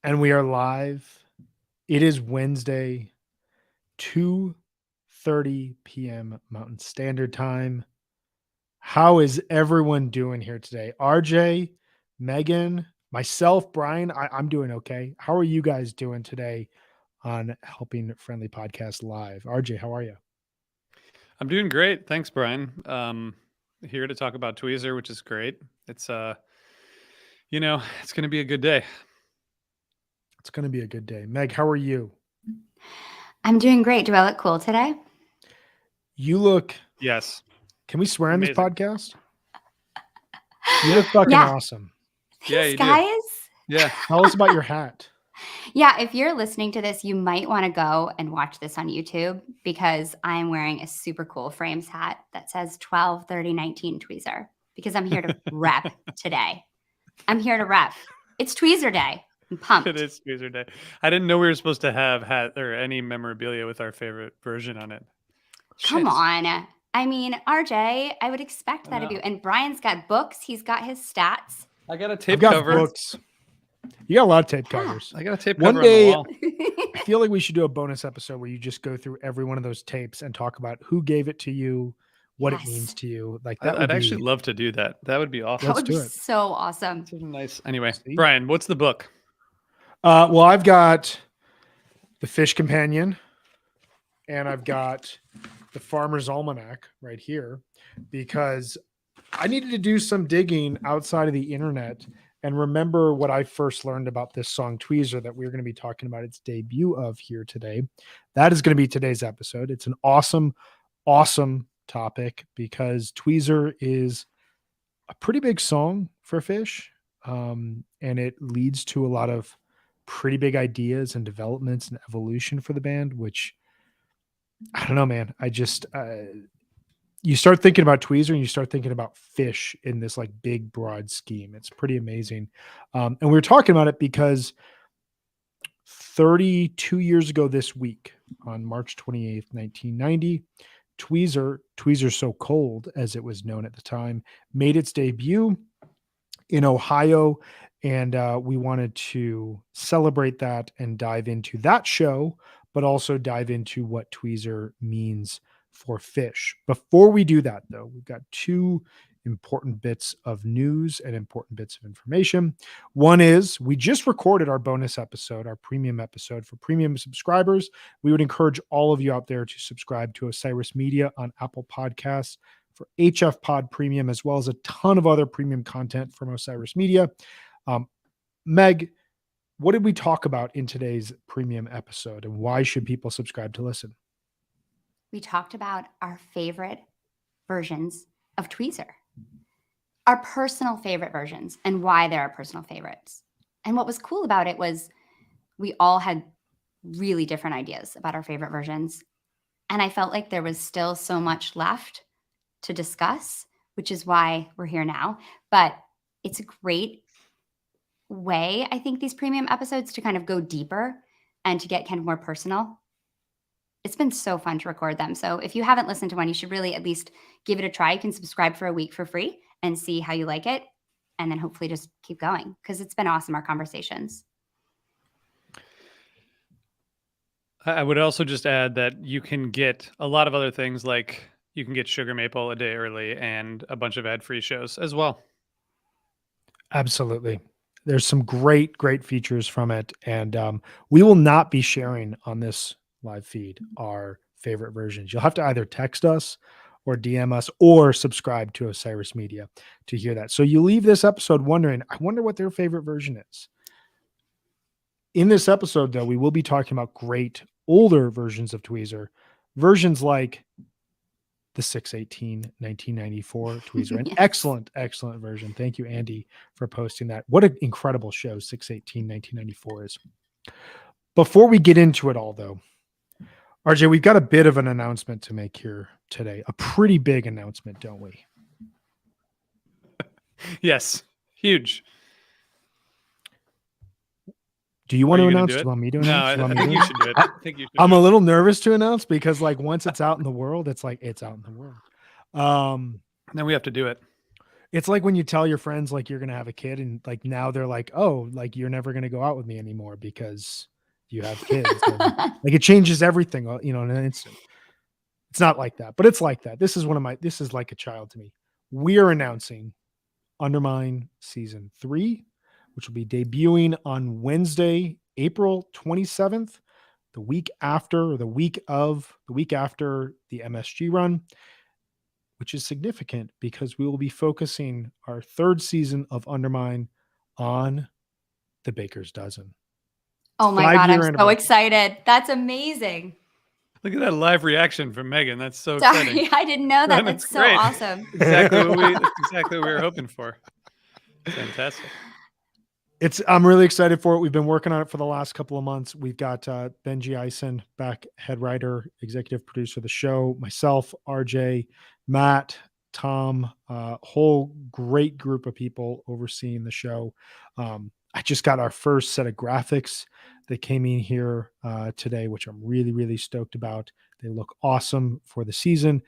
And we are live. It is Wednesday, 2:30 p.m. Mountain Standard Time. How is everyone doing here today? RJ, Megan, myself, Brian, I'm doing okay. How are you guys doing today on Helping Friendly Podcast Live? RJ, how are you? I'm doing great. Thanks, Brian. Here to talk about Tweezer, which is great. It's it's going to be a good day. It's going to be a good day. Meg, how are you? I'm doing great. Do I look cool today? You look... Yes. Can we swear Amazing. on this podcast? You look fucking awesome. Thanks, guys. Yeah. Tell us about your hat. Yeah, if you're listening to this, you might want to go and watch this on YouTube because I'm wearing a super cool frames hat that says 12/30/19 Tweezer because I'm here to rep today. I'm here to rep. It's Tweezer Day. I'm pumped. It is Tweezer Day. I didn't know we were supposed to have hat or any memorabilia with our favorite version on it. Come on. I mean, RJ, I would expect that of you. And Brian's got books. He's got his stats. I got a tape cover. Books. You got a lot of tape covers. I got a tape cover One day, on the wall. I feel like we should do a bonus episode where you just go through every one of those tapes and talk about who gave it to you, what it means to you. Like that. I'd actually love to do that. That would be awesome. That would be so awesome. Nice. Anyway, Brian, what's the book? Well, I've got The Fish Companion, and I've got The Farmer's Almanac right here because I needed to do some digging outside of the internet and remember what I first learned about this song Tweezer that we're going to be talking about its debut of here today. That is going to be today's episode. It's an awesome, awesome topic because Tweezer is a pretty big song for Fish, and it leads to a lot of pretty big ideas and developments and evolution for the band, which I don't know, man. I just, you start thinking about Tweezer and you start thinking about Fish in this like big, broad scheme. It's pretty amazing. And we were talking about it because 32 years ago this week, on March 28th, 1990, Tweezer's So Cold, as it was known at the time, made its debut in Ohio. And we wanted to celebrate that and dive into that show, but also dive into what Tweezer means for Fish. Before we do that, though, we've got two important bits of news and important bits of information. One is we just recorded our bonus episode, our premium episode for premium subscribers. We would encourage all of you out there to subscribe to Osiris Media on Apple Podcasts for HFPod Premium, as well as a ton of other premium content from Osiris Media. Meg, what did we talk about in today's premium episode, and why should people subscribe to listen? We talked about our favorite versions of Tweezer, our personal favorite versions, and why they're our personal favorites. And what was cool about it was we all had really different ideas about our favorite versions. And I felt like there was still so much left to discuss, which is why we're here now. But it's a great way, I think, these premium episodes to kind of go deeper and to get kind of more personal. It's been so fun to record them. So if you haven't listened to one, you should really at least give it a try. You can subscribe for a week for free and see how you like it. And then hopefully just keep going because it's been awesome, our conversations. I would also just add that you can get a lot of other things, like you can get Sugar Maple a day early and a bunch of ad-free shows as well. Absolutely. There's some great, great features from it. And we will not be sharing on this live feed our favorite versions. You'll have to either text us or DM us or subscribe to Osiris Media to hear that. So you leave this episode wondering, I wonder what their favorite version is. In this episode, though, we will be talking about great older versions of Tweezer, versions like the 6/18 1994 Tweezer, an excellent, excellent version. Thank you, Andy, for posting that. What an incredible show 6/18 1994 is. Before we get into it all, though, RJ, we've got a bit of an announcement to make here today. A pretty big announcement, don't we? Yes, huge. Do you want to announce? Do you want me to announce? No, I think you should do it. I think you should. I'm a little nervous to announce because, like, once it's out in the world, it's like it's out in the world. Then we have to do it. It's like when you tell your friends like you're gonna have a kid, and like now they're like, oh, like you're never gonna go out with me anymore because you have kids. And, like it changes everything, in an instant. It's not like that, but it's like that. This is like a child to me. We are announcing Undermine Season 3, which will be debuting on Wednesday, April 27th, the week after the MSG run, which is significant because we will be focusing our third season of Undermine on the Baker's Dozen. Oh my God, 5-year I'm so anniversary. excited. That's amazing. Look at that live reaction from Megan. That's so Sorry, exciting. I didn't know that. That's That's so great. awesome. That's exactly what we were hoping for. Fantastic. I'm really excited for it. We've been working on it for the last couple of months. We've got Benji Eisen back, head writer, executive producer of the show, myself, RJ, Matt, Tom, whole great group of people overseeing the show. I just got our first set of graphics that came in here today, which I'm really, really stoked about. They look awesome for the season.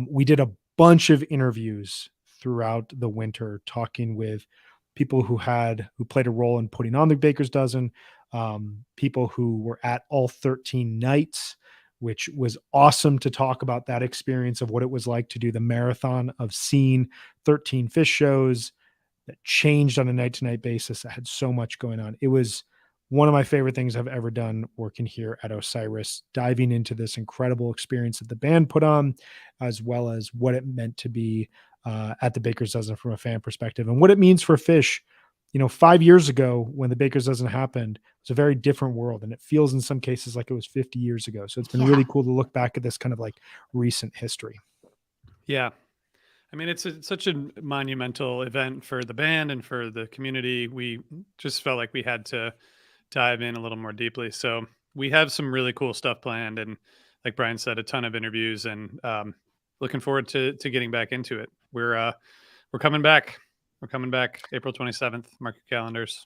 We did a bunch of interviews throughout the winter talking with people who played a role in putting on the Baker's Dozen, people who were at all 13 nights, which was awesome to talk about that experience of what it was like to do the marathon of seeing 13 fish shows that changed on a night-to-night basis. That had so much going on. It was one of my favorite things I've ever done working here at Osiris, diving into this incredible experience that the band put on, as well as what it meant to be at the Baker's Dozen from a fan perspective and what it means for fish. 5 years ago when the Baker's Dozen happened, it was a very different world. And it feels in some cases like it was 50 years ago. So it's been really cool to look back at this kind of like recent history. Yeah. I mean, it's such a monumental event for the band and for the community. We just felt like we had to dive in a little more deeply. So we have some really cool stuff planned. And like Brian said, a ton of interviews, and looking forward to getting back into it. We're coming back. We're coming back April 27th. Mark your calendars.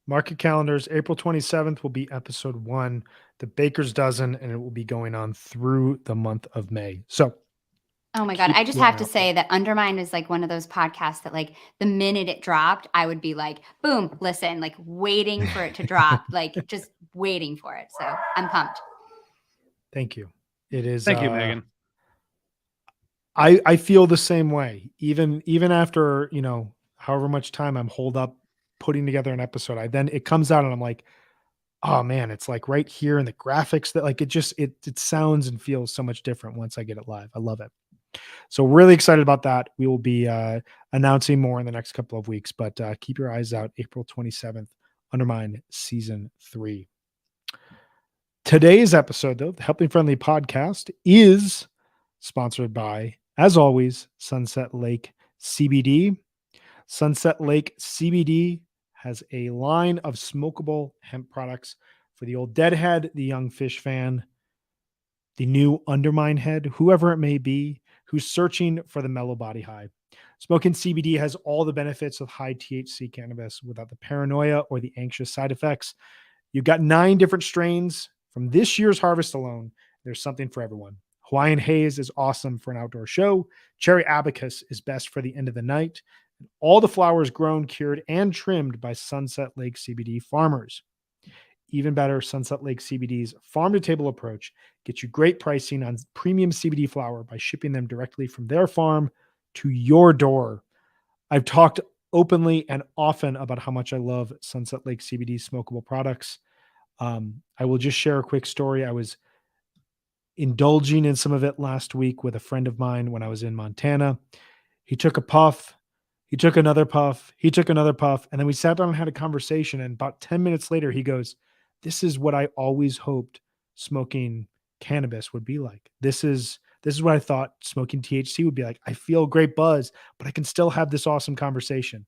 Mark your calendars. April 27th will be episode 1, the Baker's Dozen, and it will be going on through the month of May. So, oh my God, I just have to say that Undermine is like one of those podcasts that like the minute it dropped, I would be like, boom, listen, like waiting for it to drop, like just waiting for it. So I'm pumped. Thank you. It is. Thank you, Megan. I feel the same way. Even after, however much time I'm holed up putting together an episode, it comes out and I'm like, oh man, it's like right here in the graphics that like it sounds and feels so much different once I get it live. I love it. So really excited about that. We will be announcing more in the next couple of weeks, but keep your eyes out. April 27th, Undermine Season 3. Today's episode, though, the Helping Friendly podcast, is sponsored by, as always, Sunset Lake Cbd. Sunset Lake Cbd has a line of smokable hemp products for the old deadhead, the young fish fan, the new Undermine head, whoever it may be, who's searching for the mellow body high. Smoking CBD has all the benefits of high THC cannabis without the paranoia or the anxious side effects. You've got 9 different strains from this year's harvest alone. There's something for everyone. Hawaiian Haze is awesome for an outdoor show. Cherry Abacus is best for the end of the night. All the flowers grown, cured, and trimmed by Sunset Lake CBD farmers. Even better, Sunset Lake CBD's farm-to-table approach gets you great pricing on premium CBD flower by shipping them directly from their farm to your door. I've talked openly and often about how much I love Sunset Lake CBD smokable products. I will just share a quick story. I was indulging in some of it last week with a friend of mine when I was in Montana. He took a puff. He took another puff. He took another puff. And then we sat down and had a conversation. And about 10 minutes later, he goes, "This is what I always hoped smoking cannabis would be like. This is what I thought smoking THC would be like. I feel a great buzz, but I can still have this awesome conversation."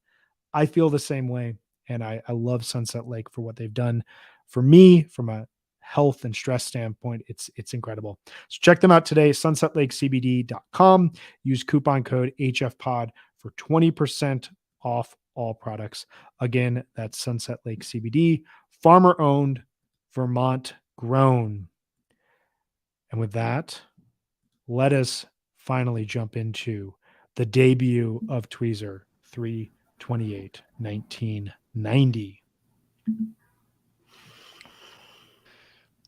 I feel the same way. And I love Sunset Lake for what they've done for me from a health and stress standpoint. It's incredible. So check them out today, sunsetlakecbd.com. Use coupon code HFPod for 20% off all products. Again, that's Sunset Lake CBD, farmer owned, Vermont grown. And with that, let us finally jump into the debut of Tweezer, 3/28/1990.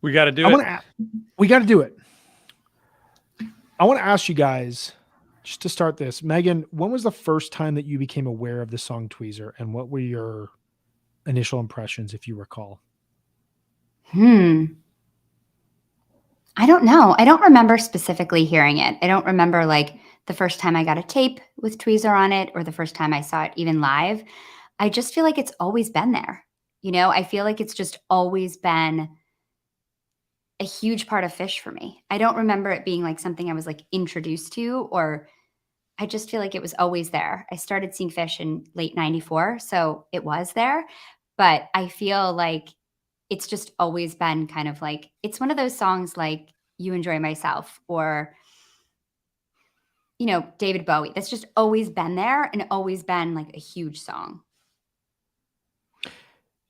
We got to do it. We got to do it. I want to ask you guys, just to start this, Megan, when was the first time that you became aware of the song Tweezer, and what were your initial impressions, if you recall? I don't know. I don't remember specifically hearing it. I don't remember like the first time I got a tape with Tweezer on it or the first time I saw it even live. I just feel like it's always been there. You know, I feel like it's just always been a huge part of Fish for me. I don't remember it being like something I was like introduced to, or I just feel like it was always there. I started seeing Fish in late 94, so it was there. But I feel like it's just always been kind of like, it's one of those songs like You Enjoy Myself or, you know, David Bowie. That's just always been there and always been like a huge song.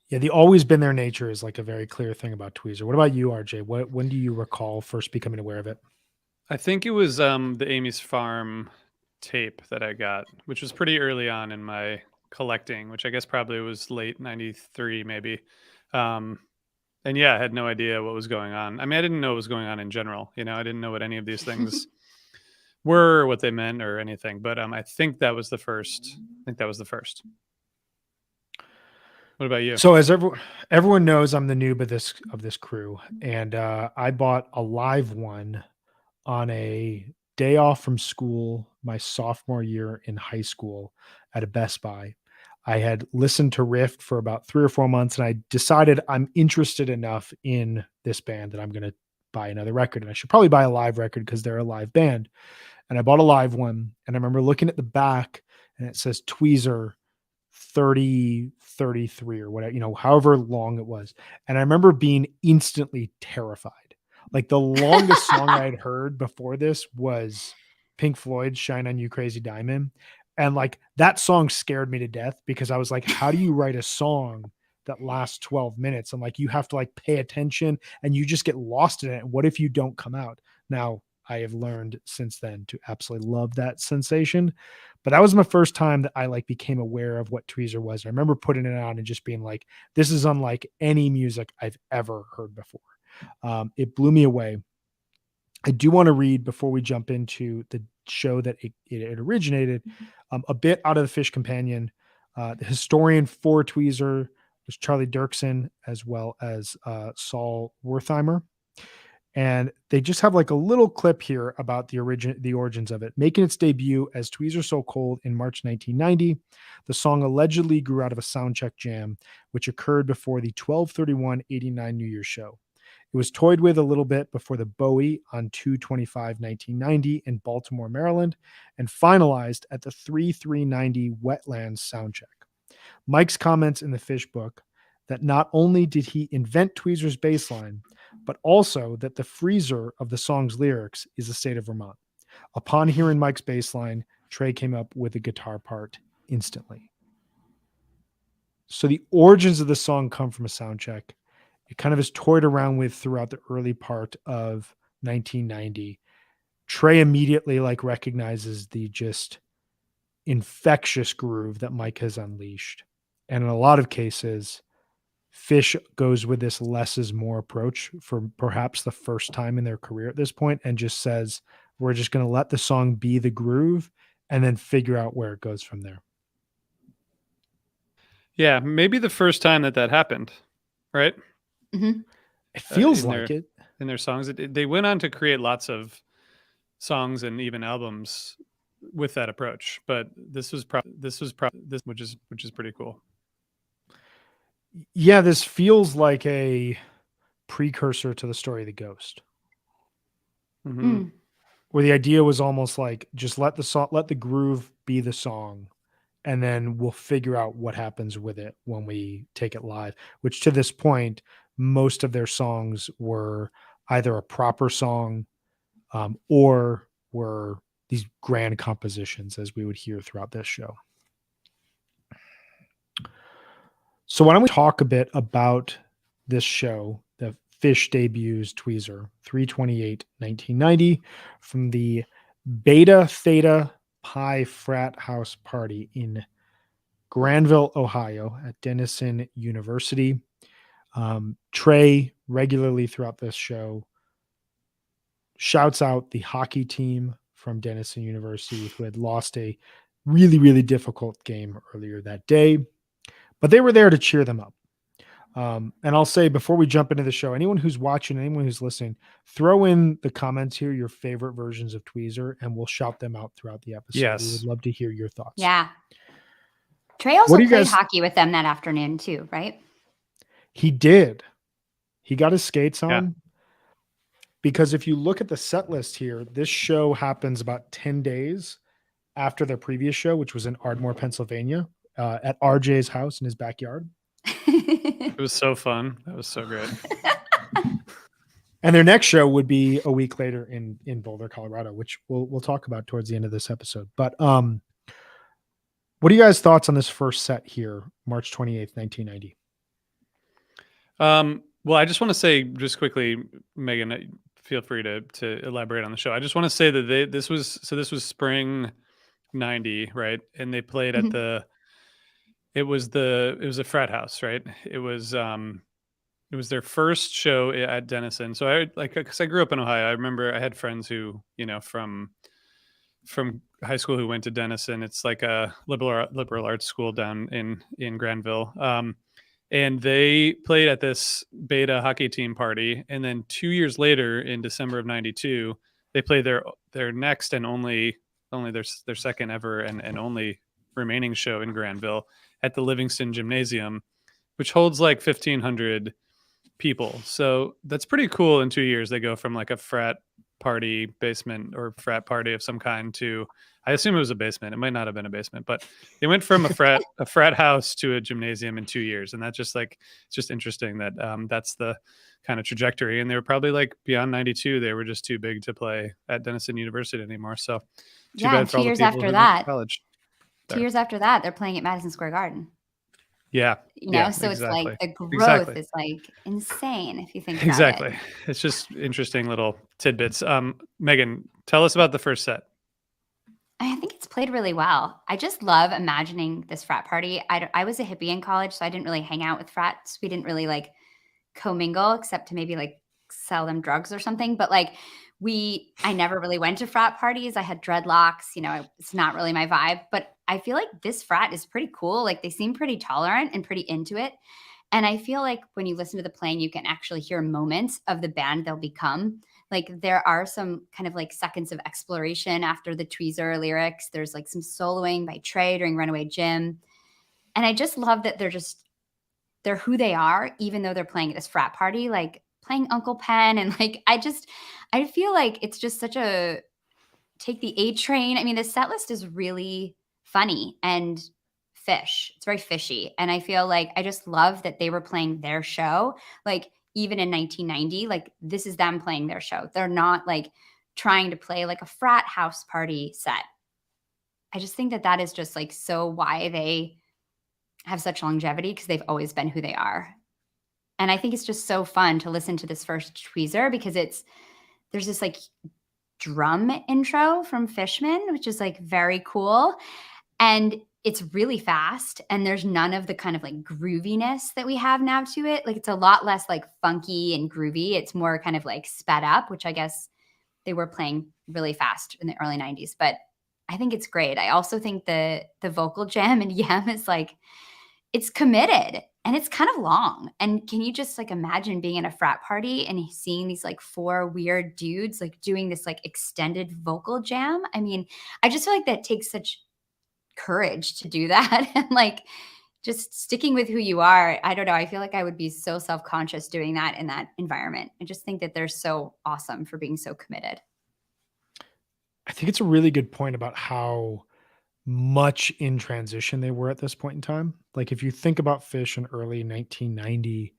Yeah, the always been there nature is like a very clear thing about Tweezer. What about you, RJ? When do you recall first becoming aware of it? I think it was the Amy's Farm tape that I got, which was pretty early on in my collecting, which I guess probably was late 93 maybe. And yeah, I had no idea what was going on. I mean, I didn't know what was going on in general. You know, I didn't know what any of these things were, or what they meant or anything. But I think that was the first. What about you? So as everyone knows, I'm the noob of this crew, and I bought a live one on a day off from school my sophomore year in high school at a Best Buy. I had listened to Rift for about 3 or 4 months, and I decided I'm interested enough in this band that I'm going to buy another record, and I should probably buy a live record because they're a live band. And I bought a live one, and I remember looking at the back, and it says Tweezer 3033 or whatever, you know, however long it was. And I remember being instantly terrified. Like the longest song I had heard before this was Pink Floyd's Shine on You Crazy Diamond. And like that song scared me to death because I was like, how do you write a song that lasts 12 minutes? And like, you have to like pay attention and you just get lost in it. What if you don't come out? Now, I have learned since then to absolutely love that sensation. But that was my first time that I like became aware of what Tweezer was. I remember putting it on and just being like, this is unlike any music I've ever heard before. It blew me away. I do want to read before we jump into the show that it originated, a bit out of the Fish Companion. The historian for Tweezer was Charlie Dirksen, as well as Saul Wertheimer. And they just have like a little clip here about the origins of it. Making its debut as Tweezer So Cold in March 1990, the song allegedly grew out of a soundcheck jam, which occurred before the 12/31/89 New Year's show. It was toyed with a little bit before the Bowie on 2/25/1990 in Baltimore, Maryland, and finalized at the 3/3/90 Wetlands soundcheck. Mike's comments in the Fish book that not only did he invent Tweezer's bass line, but also that the freezer of the song's lyrics is the state of Vermont. Upon hearing Mike's bass line, Trey came up with a guitar part instantly. So the origins of the song come from a sound check. It kind of is toyed around with throughout the early part of 1990. Trey immediately like recognizes the just infectious groove that Mike has unleashed. And in a lot of cases, Fish goes with this less is more approach for perhaps the first time in their career at this point and just says, we're just going to let the song be the groove and then figure out where it goes from there. Yeah, maybe the first time that happened, right? Mm-hmm. It feels like it. In their songs. They went on to create lots of songs and even albums with that approach, but this was which is pretty cool. Yeah, this feels like a precursor to the story of the Ghost. Mm-hmm. Where the idea was almost like just let the groove be the song, and then we'll figure out what happens with it when we take it live, which to this point, most of their songs were either a proper song or were these grand compositions, as we would hear throughout this show. So why don't we talk a bit about this show, the Fish debuts Tweezer, 3/28/1990, from the Beta Theta Pi frat house party in Granville, Ohio, at Denison University. Trey regularly throughout this show shouts out the hockey team from Denison University who had lost a really, really difficult game earlier that day, but they were there to cheer them up. And I'll say before we jump into the show, anyone who's watching, anyone who's listening, throw in the comments here your favorite versions of Tweezer, and we'll shout them out throughout the episode. Yes. We would love to hear your thoughts. Yeah. Trey also What do you played guys- hockey with them that afternoon too, right? He did. He got his skates on. Yeah. Because if you look at the set list here, this show happens about 10 days after their previous show, which was in Ardmore, Pennsylvania, at RJ's house in his backyard. It was so fun. That was so great. And their next show would be a week later in Boulder, Colorado, which we'll talk about towards the end of this episode. But what are you guys' thoughts on this first set here, March 28th, 1990? Well, I just want to say just quickly, Megan, feel free to elaborate on the show. I just want to say that this was spring 90, right? And they played at it was a frat house, right? It was their first show at Denison. So because I grew up in Ohio, I remember I had friends who, from high school who went to Denison. It's like a liberal arts school down in Granville. And they played at this beta hockey team party. And then 2 years later, in December of 92, they played their next and only their second ever and only remaining show in Granville at the Livingston Gymnasium, which holds like 1,500 people. So that's pretty cool. In 2 years, they go from like a frat party basement or frat party of some kind to, I assume it was a basement. It might not have been a basement, but they went from a frat house to a gymnasium in 2 years. And that's just like, it's just interesting that that's the kind of trajectory. And they were probably like beyond 92. They were just too big to play at Denison University anymore. So too bad for all the people who went to college. 2 years after that, they're playing at Madison Square Garden. Yeah. So it's like the growth is like insane if you think about it. It's just interesting little tidbits. Megan, tell us about the first set. I think it's played really well. I just love imagining this frat party. I was a hippie in college, so I didn't really hang out with frats. We didn't really like commingle except to maybe like sell them drugs or something. But like I never really went to frat parties. I had dreadlocks, it's not really my vibe, but I feel like this frat is pretty cool. Like they seem pretty tolerant and pretty into it. And I feel like when you listen to the playing, you can actually hear moments of the band they'll become. Like there are some kind of like seconds of exploration after the Tweezer lyrics. There's like some soloing by Trey during Runaway Jim. And I just love that they're who they are, even though they're playing at this frat party, like playing Uncle Pen. And like, I feel like it's just such a take the A train. I mean, the set list is really funny and it's very fishy. And I feel like I just love that they were playing their show. Like even in 1990, like this is them playing their show. They're not like trying to play like a frat house party set. I just think that is just like so why they have such longevity, because they've always been who they are. And I think it's just so fun to listen to this first Tweezer because there's this like drum intro from Fishman, which is like very cool. And it's really fast and there's none of the kind of like grooviness that we have now to it. Like it's a lot less like funky and groovy. It's more kind of like sped up, which I guess they were playing really fast in the early 90s, but I think it's great. I also think the vocal jam and Yem is like, it's committed and it's kind of long. And can you just like imagine being in a frat party and seeing these like four weird dudes like doing this like extended vocal jam? I mean, I just feel like that takes such courage to do that and like just sticking with who you are. I don't know. I feel like I would be so self-conscious doing that in that environment. I just think that they're so awesome for being so committed. I think it's a really good point about how much in transition they were at this point in time. Like if you think about Fish in early 1990,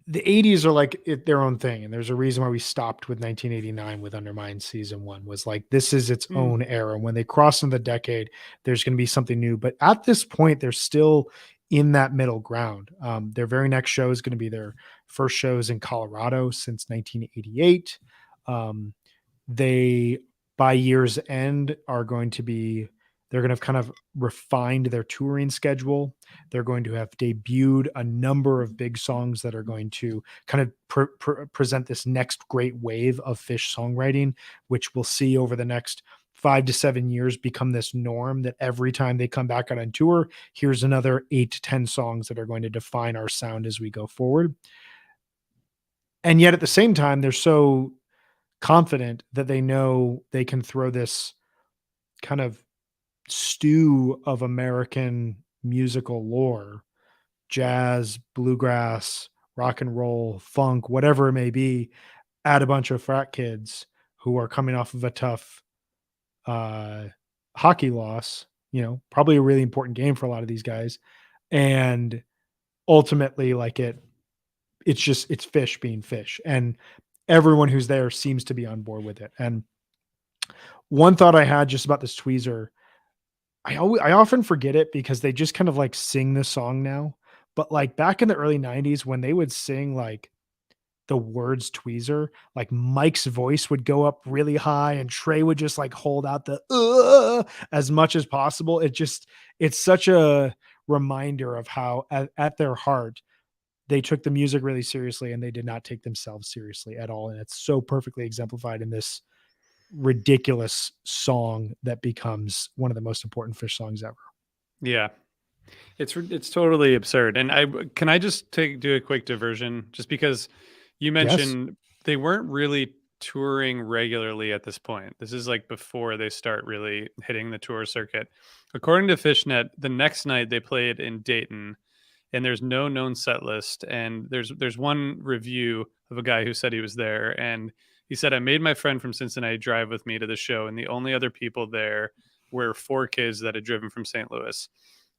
the 80s are like their own thing. And there's a reason why we stopped with 1989 with Undermine season 1 was like, this is its own era. When they cross into the decade, there's going to be something new. But at this point, they're still in that middle ground. Their very next show is going to be their first shows in Colorado since 1988. They, by year's end, are going to be They're going to have kind of refined their touring schedule. They're going to have debuted a number of big songs that are going to kind of present this next great wave of Phish songwriting, which we'll see over the next 5 to 7 years become this norm that every time they come back out on tour, here's another 8 to 10 songs that are going to define our sound as we go forward. And yet at the same time, they're so confident that they know they can throw this kind of stew of American musical lore, jazz, bluegrass, rock and roll, funk, whatever it may be, at a bunch of frat kids who are coming off of a tough hockey loss, probably a really important game for a lot of these guys. And ultimately, like it's Phish being Phish, and everyone who's there seems to be on board with it. And one thought I had just about this Tweezer, I often forget it because they just kind of like sing the song now. But like back in the early 90s, when they would sing like the words Tweezer, like Mike's voice would go up really high and Trey would just like hold out the as much as possible. It's such a reminder of how at their heart, they took the music really seriously and they did not take themselves seriously at all. And it's so perfectly exemplified in this ridiculous song that becomes one of the most important Phish songs ever. Yeah. It's totally absurd. And can I just do a quick diversion, just because you mentioned they weren't really touring regularly at this point. This is like before they start really hitting the tour circuit. According to Fishnet, the next night they played in Dayton, and there's no known set list. And there's one review of a guy who said he was there, and he said, "I made my friend from Cincinnati drive with me to the show, and the only other people there were 4 kids that had driven from St. Louis.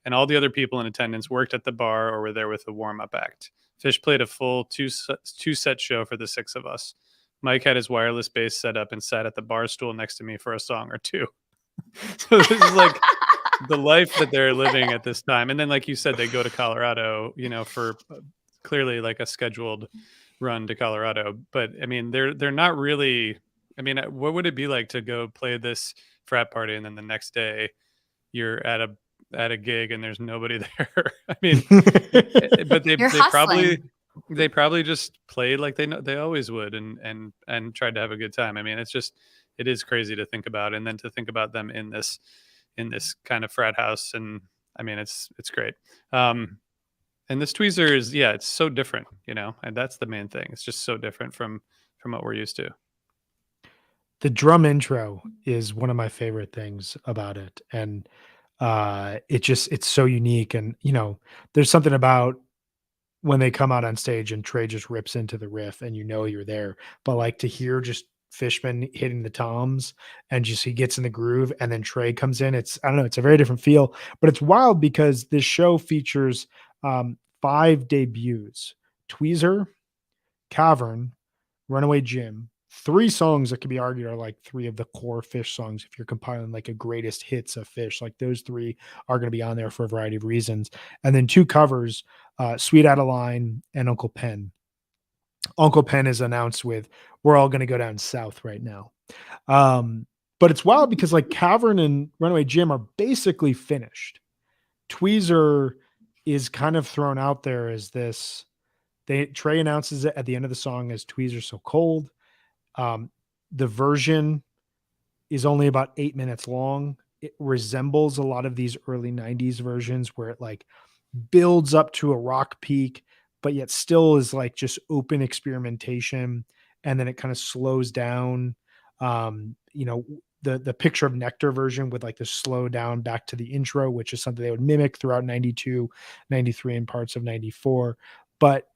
And all the other people in attendance worked at the bar or were there with the warm-up act. Phish played a full two-set show for the 6 of us. Mike had his wireless bass set up and sat at the bar stool next to me for a song or 2. So this is like the life that they're living at this time. And then, like you said, they go to Colorado, for clearly like a scheduled run to Colorado. But I mean, they're not really. I mean, what would it be like to go play this frat party and then the next day you're at a gig and there's nobody there? I mean, but they probably just played like they always would and tried to have a good time. I mean, it is crazy to think about, and then to think about them in this kind of frat house. And I mean, it's great. And this Tweezer is, it's so different, and that's the main thing. It's just so different from what we're used to. The drum intro is one of my favorite things about it. And it's so unique. And, there's something about when they come out on stage and Trey just rips into the riff and you're there, but like to hear just Fishman hitting the toms and just he gets in the groove and then Trey comes in. It's a very different feel, but it's wild because this show features 5 debuts: Tweezer, Cavern, Runaway Jim. 3 songs that could be argued are like 3 of the core Phish songs. If you're compiling like a greatest hits of Phish, like those 3 are going to be on there for a variety of reasons. And then 2 covers, Sweet Adeline and Uncle Pen. Uncle Pen is announced with "We're all going to go down south right now." But it's wild because like Cavern and Runaway Jim are basically finished. Tweezer is kind of thrown out there as this. Trey announces it at the end of the song as "Tweezer So Cold." The version is only about 8 minutes long. It resembles a lot of these early 90s versions where it like builds up to a rock peak, but yet still is like just open experimentation. And then it kind of slows down. The Picture of Nectar version with like the slow down back to the intro, which is something they would mimic throughout 92, 93 and parts of 94. But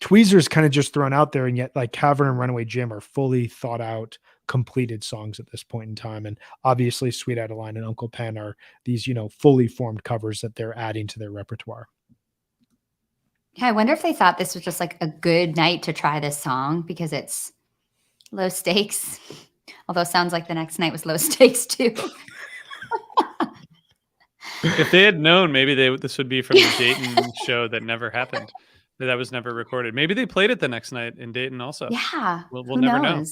Tweezer's kind of just thrown out there, and yet like Cavern and Runaway Jim are fully thought out, completed songs at this point in time. And obviously Sweet Adeline and Uncle Pen are these, fully formed covers that they're adding to their repertoire. Yeah, I wonder if they thought this was just like a good night to try this song because it's low stakes. Although it sounds like the next night was low stakes too. If they had known, maybe this would be from the Dayton show that never happened. That was never recorded. Maybe they played it the next night in Dayton also. Yeah. We'll never know.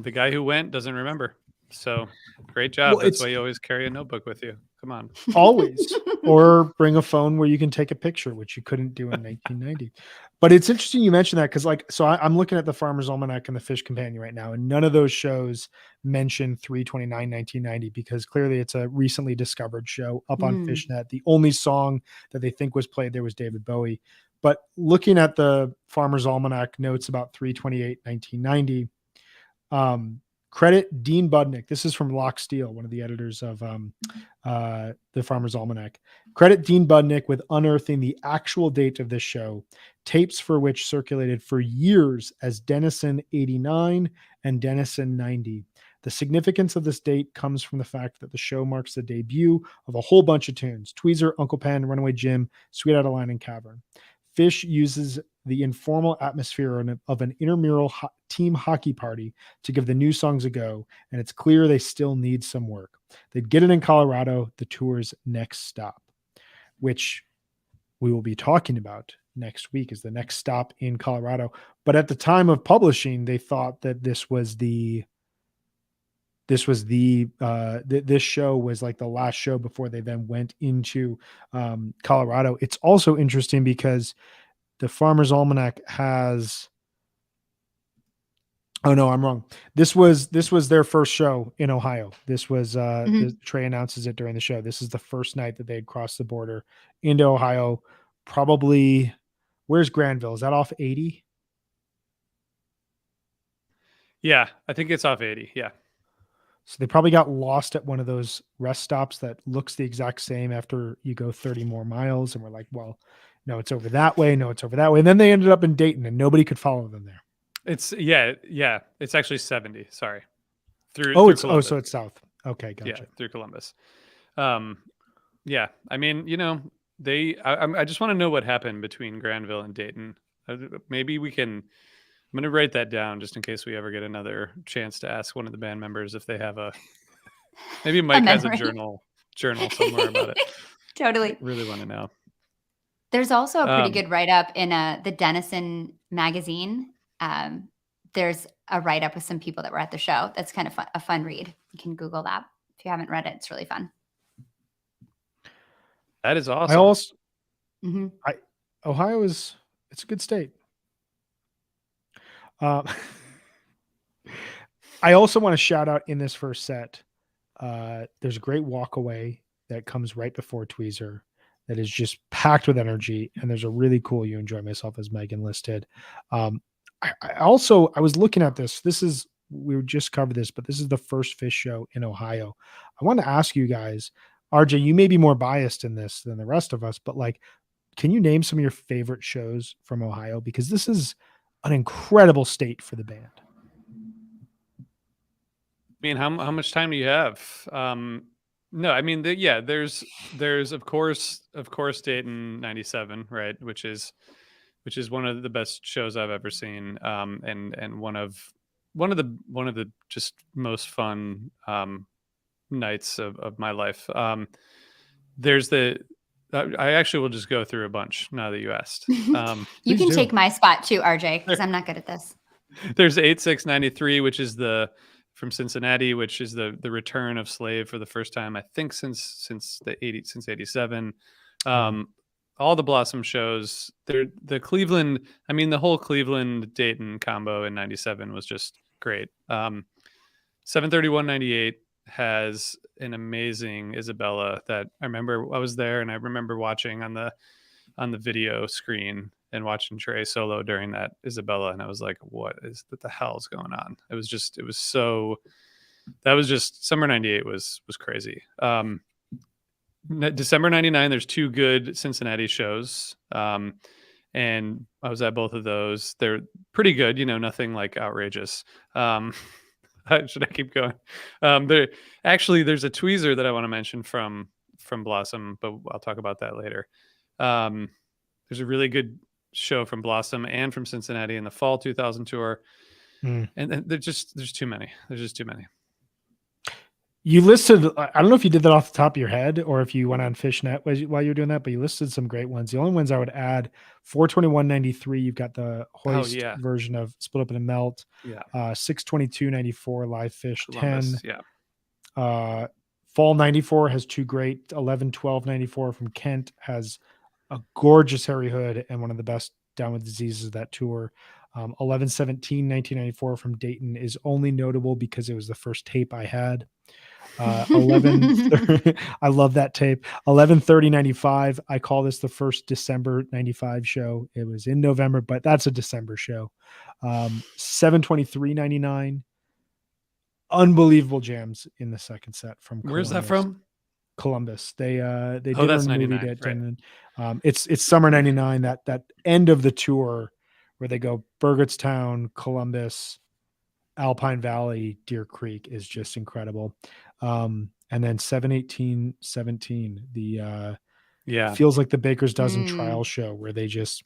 The guy who went doesn't remember. So great job. Well, That's it's why you always carry a notebook with you. Come on. always, or bring a phone where you can take a picture, which you couldn't do in 1990. But it's interesting you mentioned that because, like, so I'm looking at the Farmer's Almanac and the Fish Companion right now, and none of those shows mention 3/29/1990 because clearly it's a recently discovered show up on Mm. Fishnet. The only song that they think was played there was David Bowie. But looking at the Farmer's Almanac notes about 3/28/1990, credit Dean Budnick. This is from Lock Steel, one of the editors of the Farmer's Almanac. Credit Dean Budnick with unearthing the actual date of this show, tapes for which circulated for years as Denison 89 and Denison 90. The significance of this date comes from the fact that the show marks the debut of a whole bunch of tunes: Tweezer, Uncle Pen, Runaway Jim, Sweet Outta Line, and Cavern. Fish uses the informal atmosphere of an intramural team hockey party to give the new songs a go, and it's clear they still need some work. They'd get it in Colorado, the tour's next stop, which we will be talking about next week is the next stop in Colorado. But at the time of publishing, they thought that this show was like the last show before they then went into Colorado. It's also interesting because the Farmer's Almanac has, oh no, I'm wrong. This was their first show in Ohio. This was Trey announces it during the show. This is the first night that they had crossed the border into Ohio. Probably, where's Granville? Is that off 80? Yeah, I think it's off 80. Yeah. So they probably got lost at one of those rest stops that looks the exact same after you go 30 more miles. And we're like, well, no, it's over that way. No, it's over that way. And then they ended up in Dayton and nobody could follow them there. It's It's actually 70. Sorry. So it's south. Okay. Gotcha. Yeah. Through Columbus. Yeah. I mean, I just want to know what happened between Granville and Dayton. Maybe we can, I'm going to write that down just in case we ever get another chance to ask one of the band members if they have maybe Mike has a journal somewhere about it. Totally. I really want to know. There's also a pretty good write-up in the Denison magazine. There's a write-up with some people that were at the show. That's kind of a fun read. You can Google that. If you haven't read it, it's really fun. That is awesome. I also, Mm-hmm. Ohio it's a good state. I also want to shout out in this first set. There's a great walkaway that comes right before Tweezer that is just packed with energy. And there's a really cool You Enjoy Myself as Megan listed. I was looking at this. We just covered this, but this is the first Fish show in Ohio. I want to ask you guys, RJ, you may be more biased in this than the rest of us, but like, can you name some of your favorite shows from Ohio? Because this is an incredible state for the band. I mean, how much time do you have? No, I mean, there's of course Dayton 97, right? Which is one of the best shows I've ever seen. And one of the just most fun nights of my life. There's I actually will just go through a bunch now that you asked. You can take my spot too, RJ, because I'm not good at this. There's 8693, which is from Cincinnati, which is the return of Slave for the first time, I think since 87. All the Blossom shows, the Cleveland, I mean, the whole Cleveland Dayton combo in 97 was just great. 73198 has an amazing Isabella that I remember I was there and I remember watching on the video screen and watching Trey solo during that Isabella. And I was like, what the hell is going on? Summer 98 was crazy. December 99, there's two good Cincinnati shows. And I was at both of those. They're pretty good, nothing like outrageous. Should I keep going? There's a Tweezer that I want to mention from Blossom, but I'll talk about that later. There's a really good show from Blossom and from Cincinnati in the fall 2000 tour. And there's too many. There's just too many. You listed, I don't know if you did that off the top of your head or if you went on Fishnet while you were doing that, but you listed some great ones. The only ones I would add, 42193, you've got the Hoist version of Split Up in a Melt. 62294 Live Fish Columbus, 10. Fall 94 has two great. 11-12-94 from Kent has a gorgeous Harry Hood and one of the best Down with Diseases of that tour. 11-17-1994 from Dayton is only notable because it was the first tape I had. 11 I love that tape. 11-30-95. I call this the first December 95 show. It was in November, but that's a December show. 7-23-99. Unbelievable jams in the second set from Columbus. Where's that from? Columbus. They did that's a movie 99, at right. It's summer 99, that end of the tour where they go Burgettstown, Columbus, Alpine Valley, Deer Creek is just incredible. And then 7-18-17, the feels like the Baker's Dozen trial show where they just,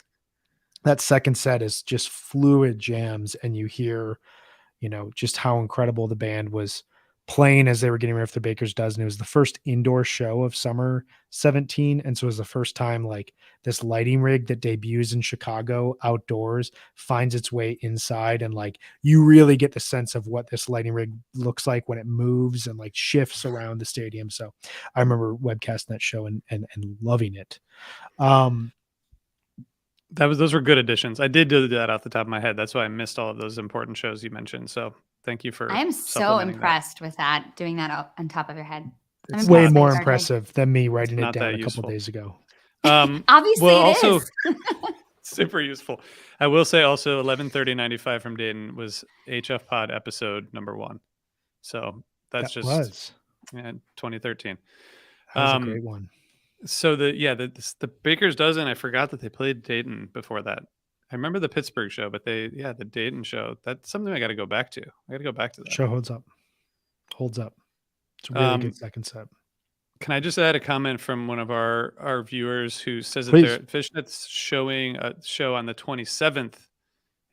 that second set is just fluid jams, and you hear, just how incredible the band was playing as they were getting ready for the Baker's Dozen. It was the first indoor show of summer 17. And so it was the first time like this lighting rig that debuts in Chicago outdoors finds its way inside. And like, you really get the sense of what this lighting rig looks like when it moves and like shifts around the stadium. So I remember webcasting that show and loving it. Those were good additions. I did do that off the top of my head. That's why I missed all of those important shows you mentioned. So thank you for. I am so impressed with that, doing that on top of your head. It's way more impressive than me writing it down a couple days ago. Obviously, also, it is. super useful. I will say also 11-30-95 from Dayton was HFPod episode number 1. So that's just was 2013. That was a great one. So the Baker's Dozen, I forgot that they played Dayton before that. I remember the Pittsburgh show, but the Dayton show, that's something I got to go back to. I got to go back to that. Show holds up. It's a really good second set. Can I just add a comment from one of our viewers who says that Fishnet's showing a show on the 27th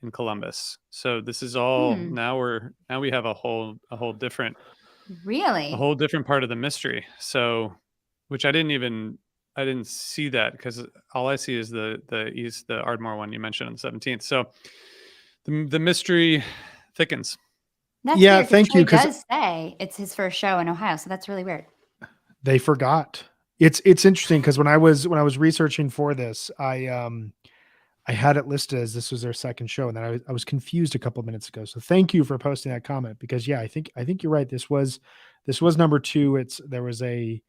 in Columbus. So this is all now we have a whole different part of the mystery. So, which I didn't see that because all I see is the Ardmore one you mentioned on the 17th. So the mystery thickens. That's weird, thank you. Because he does say it's his first show in Ohio, so that's really weird. They forgot. It's interesting because when I was researching for this, I had it listed as this was their second show, and then I was confused a couple of minutes ago. So thank you for posting that comment because I think you're right. This was number 2. There was a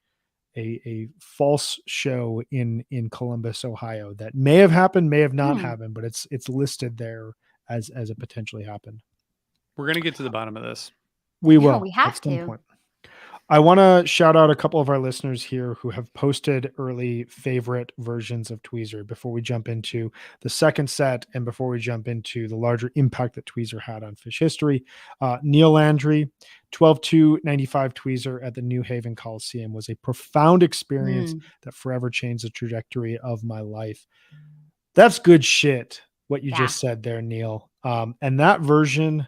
false show in Columbus, Ohio that may have happened, may have not happened, but it's listed there as it potentially happened. We're going to get to the bottom of this. We will. We have to. Point. I want to shout out a couple of our listeners here who have posted early favorite versions of Tweezer before we jump into the second set and before we jump into the larger impact that Tweezer had on Phish history. Neil Landry, 12-2-95 Tweezer at the New Haven Coliseum was a profound experience that forever changed the trajectory of my life. That's good shit, what you just said there, Neil. And that version,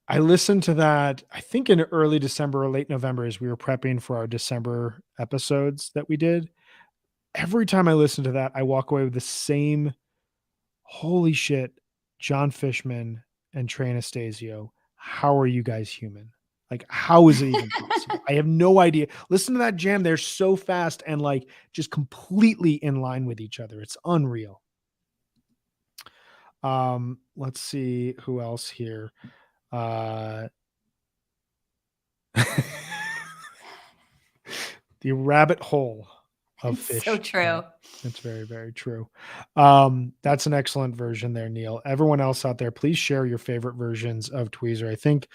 I listened to that, I think in early December or late November as we were prepping for our December episodes that we did. Every time I listen to that, I walk away with the same, holy shit, John Fishman and Trey Anastasio. How are you guys human? Like, how is it even possible? I have no idea. Listen to that jam. They're so fast and like just completely in line with each other. It's unreal. Let's see who else here. The rabbit hole of Phish. So true. It's very, very true. That's an excellent version there, Neil. Everyone else out there, please share your favorite versions of Tweezer. I think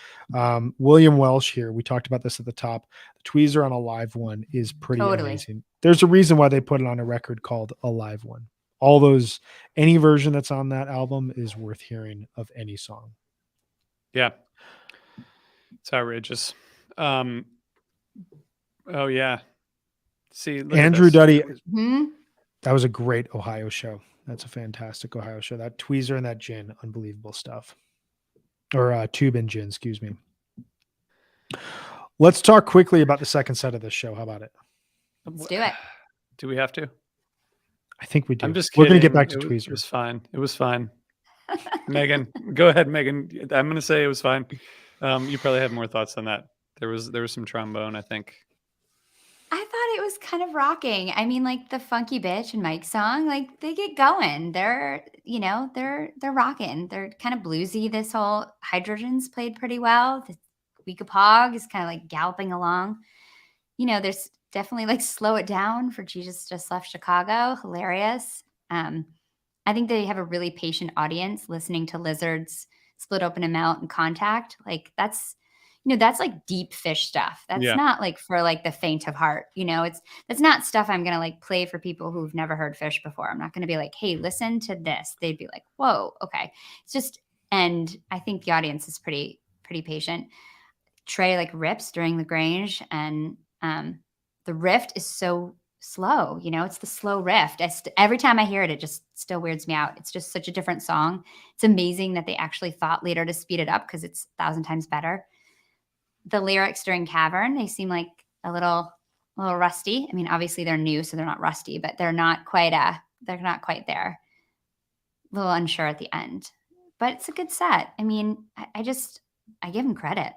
William Welsh here, we talked about this at the top. The Tweezer on a live one is pretty amazing. There's a reason why they put it on a record called A Live One. Any version that's on that album is worth hearing of any song. Yeah. It's outrageous. Oh yeah. See, Andrew Duddy. That was a great Ohio show. That's a fantastic Ohio show. That Tweezer and that gin, unbelievable stuff. Or tube and gin, excuse me. Let's talk quickly about the second set of this show. How about it? Let's do it. Do we have to? I think we do. I'm just kidding. We're going to get back to Tweezer. It was fine. Megan, go ahead, Megan. I'm going to say it was fine. You probably have more thoughts on that. There was some trombone, I think. I thought it was kind of rocking. I mean, like the Funky Bitch and Mike song, like they get going. They're, they're rocking. They're kind of bluesy. This whole Hydrogen's played pretty well. The Week of Pog is kind of like galloping along. There's definitely like Slow It Down for Jesus Just Left Chicago. Hilarious. I think they have a really patient audience listening to Lizards Split Open and Melt and Contact. Like that's like deep Fish stuff. That's Yeah. not like for like the faint of heart. That's not stuff I'm going to like play for people who've never heard Fish before. I'm not going to be like, hey, listen to this. They'd be like, whoa, okay. It's just, and I think the audience is pretty patient. Trey like rips during the Grange, and the riff is so slow. It's the slow riff. Every time I hear it, it just still weirds me out. It's just such a different song. It's amazing that they actually thought later to speed it up because it's 1,000 times better. The lyrics during Cavern, they seem like a little rusty. I mean, obviously they're new, so they're not rusty, but they're not quite there. A little unsure at the end, but it's a good set. I mean, I give them credit.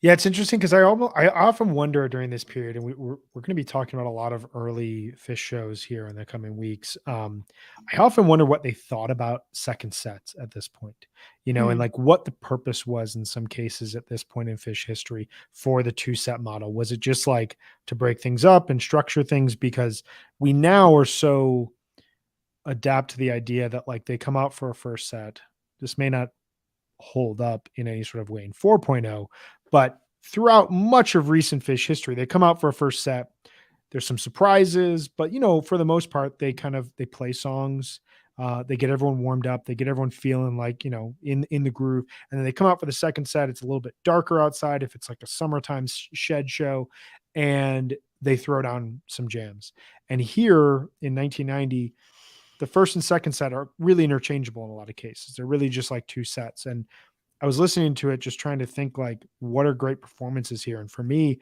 Yeah, it's interesting because I often wonder during this period, and we're going to be talking about a lot of early Fish shows here in the coming weeks. I often wonder what they thought about second sets at this point, and like what the purpose was in some cases at this point in Fish history for the 2-set model. Was it just like to break things up and structure things? Because we now are so adapt to the idea that like they come out for a first set. This may not hold up in any sort of way in 4.0, but throughout much of recent Fish history, they come out for a first set. There's some surprises, but for the most part, they play songs. They get everyone warmed up. They get everyone feeling like, in the groove. And then they come out for the second set. It's a little bit darker outside if it's like a summertime shed show, and they throw down some jams. And here in 1990, the first and second set are really interchangeable in a lot of cases. They're really just like 2 sets. And I was listening to it, just trying to think like, what are great performances here? And for me,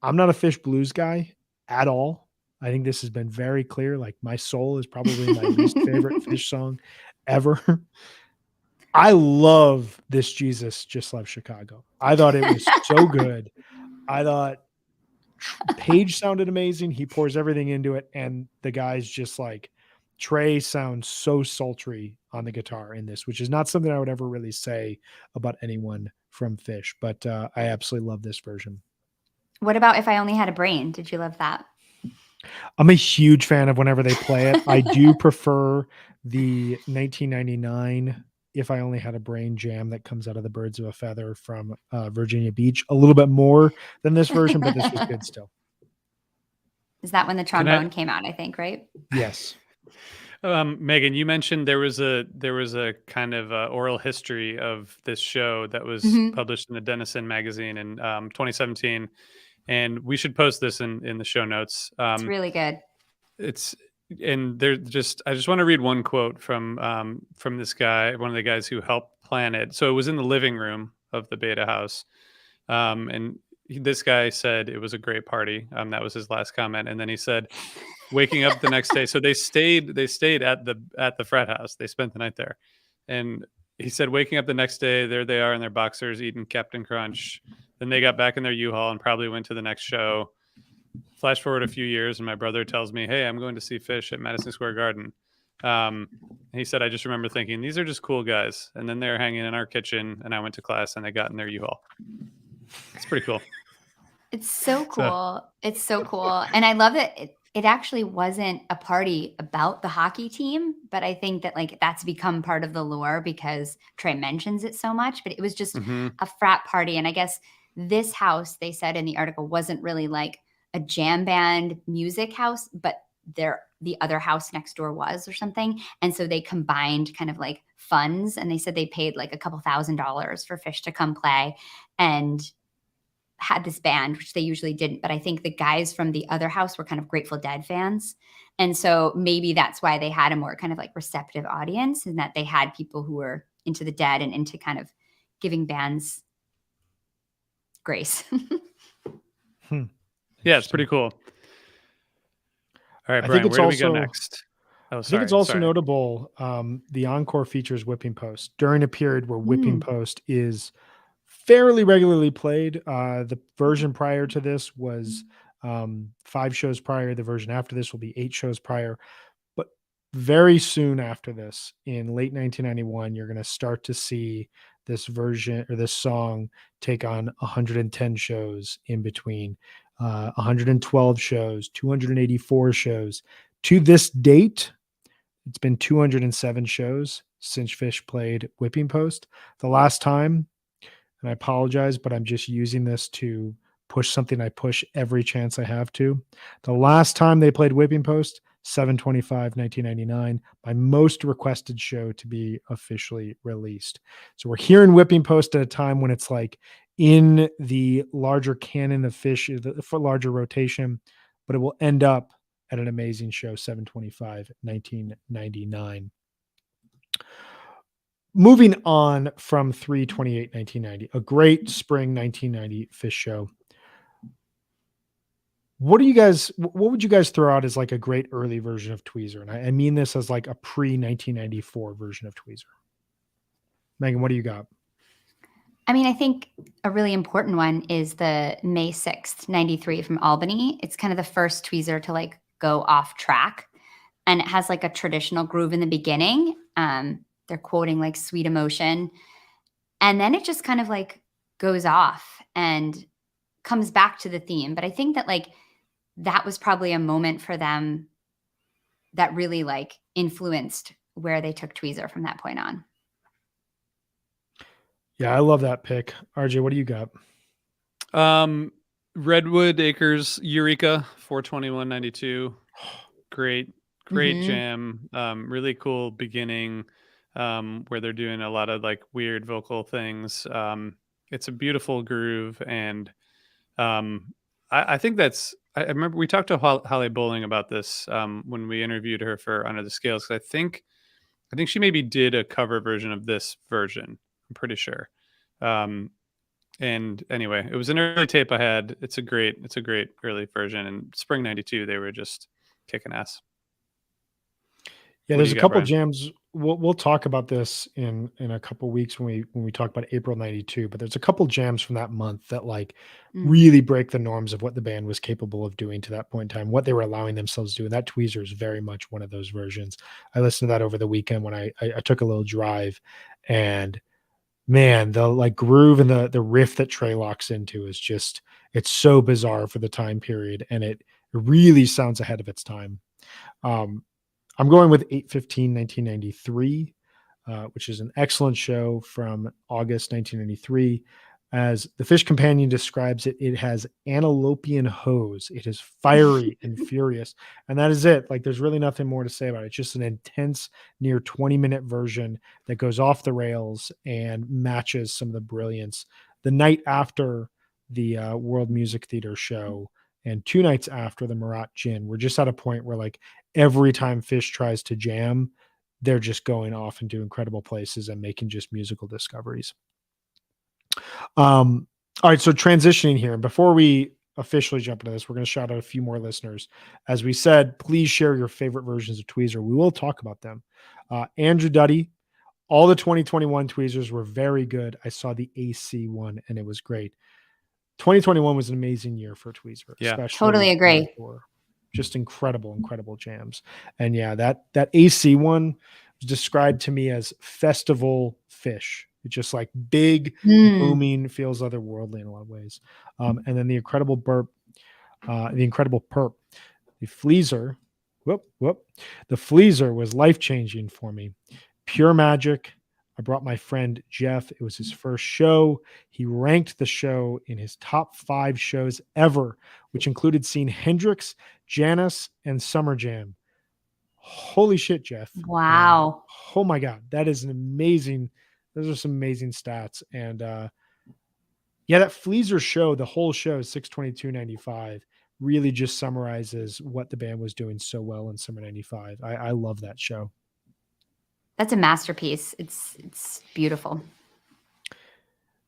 I'm not a Fish blues guy at all. I think this has been very clear. Like my Soul is probably my least favorite Fish song ever. I love this Jesus Just Left Chicago. I thought it was so good. I thought Page sounded amazing. He pours everything into it. And the guys just like, Trey sounds so sultry on the guitar in this, which is not something I would ever really say about anyone from Fish, but I absolutely love this version. What about If I Only Had a Brain? Did you love that? I'm a huge fan of whenever they play it. I do prefer the 1999 If I Only Had a Brain jam that comes out of the Birds of a Feather from Virginia Beach a little bit more than this version, but this was good still. Is that when the trombone came out, I think, right? Yes. Megan, you mentioned there was a kind of oral history of this show that was published in the Denison magazine in 2017, and we should post this in the show notes. It's really good. I just want to read one quote from this guy, one of the guys who helped plan it. So it was in the living room of the Beta House, and this guy said it was a great party. That was his last comment, and then he said, waking up the next day. So they stayed at the frat house. They spent the night there. And he said, waking up the next day, there they are in their boxers eating Captain Crunch. Then they got back in their U-Haul and probably went to the next show. Flash forward a few years, and my brother tells me, hey, I'm going to see Fish at Madison Square Garden. He said, I just remember thinking, these are just cool guys. And then they're hanging in our kitchen, and I went to class, and they got in their U-Haul. It's pretty cool. It's so cool. It's so cool. And I love that it actually wasn't a party about the hockey team, but I think that like that's become part of the lore because Trey mentions it so much, but it was just a frat party. And I guess this house, they said in the article, wasn't really like a jam band music house, but the other house next door was or something. And so they combined kind of like funds, and they said they paid like a couple $1,000s for Fish to come play and had this band, which they usually didn't. But I think the guys from the other house were kind of Grateful Dead fans. And so maybe that's why they had a more kind of like receptive audience, and that they had people who were into the Dead and into kind of giving bands grace. Yeah, it's pretty cool. All right, Brian, where do we go next? I think it's also notable. The encore features Whipping Post during a period where Whipping Post is fairly regularly played. The version prior to this was 5 shows prior. The version after this will be 8 shows prior. But very soon after this, in late 1991, you're going to start to see this version or this song take on 110 shows in between, 112 shows, 284 shows. To this date, it's been 207 shows since Fish played Whipping Post. The last time, and I apologize, but I'm just using this to push something I push every chance I have to. The last time they played Whipping Post, 7/25/1999, my most requested show to be officially released. So we're hearing Whipping Post at a time when it's like in the larger canon of Fish, the larger rotation, but it will end up at an amazing show, 7/25/1999. Moving on from 3/28/1990, a great spring 1990 Fish show. What would you guys throw out as like a great early version of Tweezer? And I mean this as like a pre-1994 version of Tweezer. Megan, what do you got? I mean, I think a really important one is the May 6th, 93 from Albany. It's kind of the first Tweezer to like go off track. And it has like a traditional groove in the beginning. They're quoting like Sweet Emotion. And then it just kind of like goes off and comes back to the theme. But I think that like that was probably a moment for them that really like influenced where they took Tweezer from that point on. Yeah, I love that pick. RJ, what do you got? Redwood Acres Eureka 4/21/92. Great jam. Really cool beginning where they're doing a lot of like weird vocal things. It's a beautiful groove, and I think I remember we talked to Holly Bowling about this when we interviewed her for Under the Scales, because I think she maybe did a cover version of this version. I'm pretty sure. And anyway, it was an early tape I had. It's a great early version. And spring 92, they were just kicking ass. Yeah, there's a couple jams. We'll talk about this in a couple weeks when we talk about April 92, but there's a couple jams from that month that like really break the norms of what the band was capable of doing to that point in time, what they were allowing themselves to do. And that Tweezer is very much one of those versions. I listened to that over the weekend when I took a little drive, and man, the like groove and the riff that Trey locks into is just, it's so bizarre for the time period, and it really sounds ahead of its time. I'm going with 8/15/1993, which is an excellent show from August 1993. As the Fish Companion describes it, it has antelopian hose. It is fiery and furious. And that is it. Like, there's really nothing more to say about it. It's just an intense, near 20-minute version that goes off the rails and matches some of the brilliance. The night after the World Music Theater show and 2 nights after the Marat Gin, we're just at a point where like every time Fish tries to jam, they're just going off into incredible places and making just musical discoveries. All right, so transitioning here, and before we officially jump into this, we're going to shout out a few more listeners. As we said, please share your favorite versions of Tweezer. We will talk about them. Andrew Duddy, all the 2021 Tweezers were very good. I saw the AC one and it was great. 2021 was an amazing year for Tweezer. Yeah, especially totally agree. Just incredible jams. And yeah, that AC one was described to me as festival Fish. It's just like big, booming, feels otherworldly in a lot of ways. And then the Incredible Perp, the Fleazer. The Fleazer was life-changing for me. Pure magic. I brought my friend Jeff. It was his first show. He ranked the show in his top 5 shows ever, which included seeing Hendrix, Janis, and Summer Jam. Holy shit, Jeff. Wow. Oh my God. That is an amazing, those are some amazing stats. And yeah, that Fleazer show, the whole show, 6/22/95, really just summarizes what the band was doing so well in summer 95. I love that show. That's a masterpiece. It's beautiful.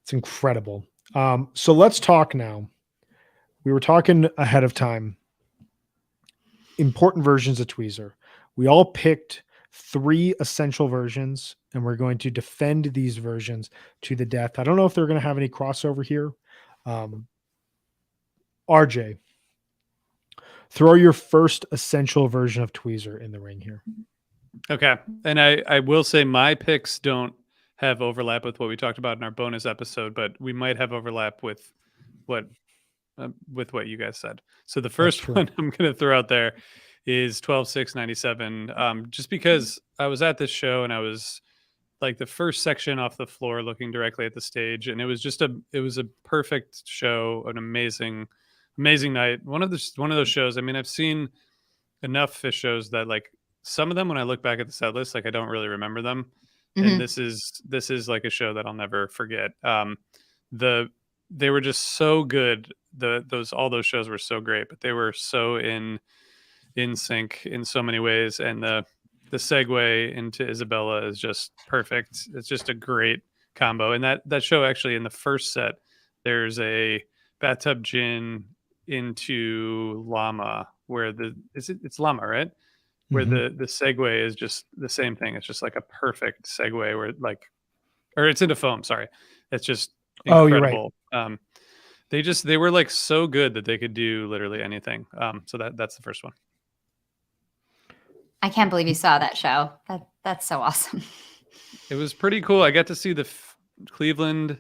It's incredible. So let's talk now. We were talking ahead of time. Important versions of Tweezer. We all picked 3 essential versions, and we're going to defend these versions to the death. I don't know if they're going to have any crossover here. RJ, throw your first essential version of Tweezer in the ring here. Okay. And I will say my picks don't have overlap with what we talked about in our bonus episode, but we might have overlap with what you guys said. So the first true. one I'm going to throw out there is 12/6/97. Just because I was at this show and I was like the first section off the floor looking directly at the stage, and it was a perfect show, an amazing night. One of those shows. I mean, I've seen enough Fish shows that like some of them, when I look back at the set list, like I don't really remember them. Mhm. And this is like a show that I'll never forget. They were just so good. All those shows were so great, but they were so in sync in so many ways. And the segue into Isabella is just perfect. It's just a great combo. And that show, actually, in the first set, there's a bathtub gin into llama where it's llama, right? Where Mhm. the segue is just the same thing. It's just like a perfect segue where or it's into foam. Sorry. It's just Oh, you're right. incredible. They were like so good that they could do literally anything. So that's the first one. I can't believe you saw that show. That's so awesome. It was pretty cool. I got to see the Cleveland,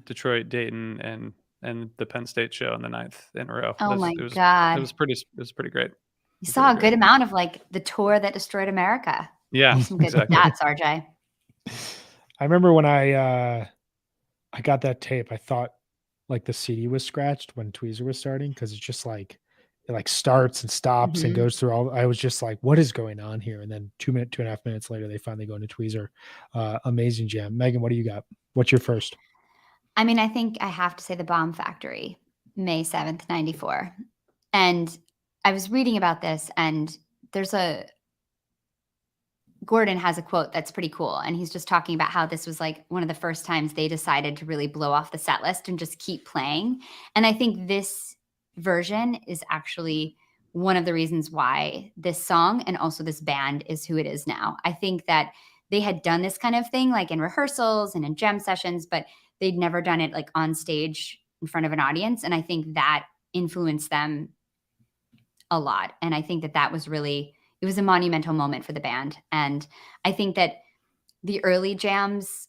Detroit, Dayton, and the Penn State show on the 9th in a row. Oh my It God. was pretty great. You saw a good amount of like the tour that destroyed America. Yeah, Some good exactly. stats, RJ. I remember when I got that tape, I thought like the CD was scratched when Tweezer was starting, because it's just like it like starts and stops and Mhm. goes through all. I was just like, what is going on here? And then 2.5 minutes later, they finally go into Tweezer. Amazing jam. Megan, what do you got? What's your first? I mean, I think I have to say the Bomb Factory, May 7th, 94. And I was reading about this, and Gordon has a quote that's pretty cool. And he's just talking about how this was like one of the first times they decided to really blow off the set list and just keep playing. And I think this version is actually one of the reasons why this song and also this band is who it is now. I think that they had done this kind of thing like in rehearsals and in jam sessions, but they'd never done it like on stage in front of an audience. And I think that influenced them a lot. And I think that was really, it was a monumental moment for the band. And I think that the early jams,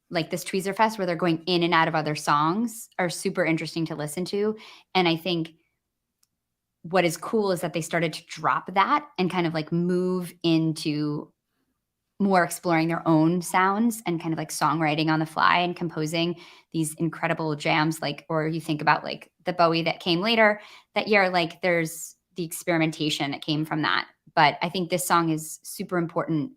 like this Tweezer Fest where they're going in and out of other songs, are super interesting to listen to. And I think what is cool is that they started to drop that and kind of like move into more exploring their own sounds and kind of like songwriting on the fly and composing these incredible jams. Or you think about like the Bowie that came later that year, like there's the experimentation that came from that. But I think this song is super important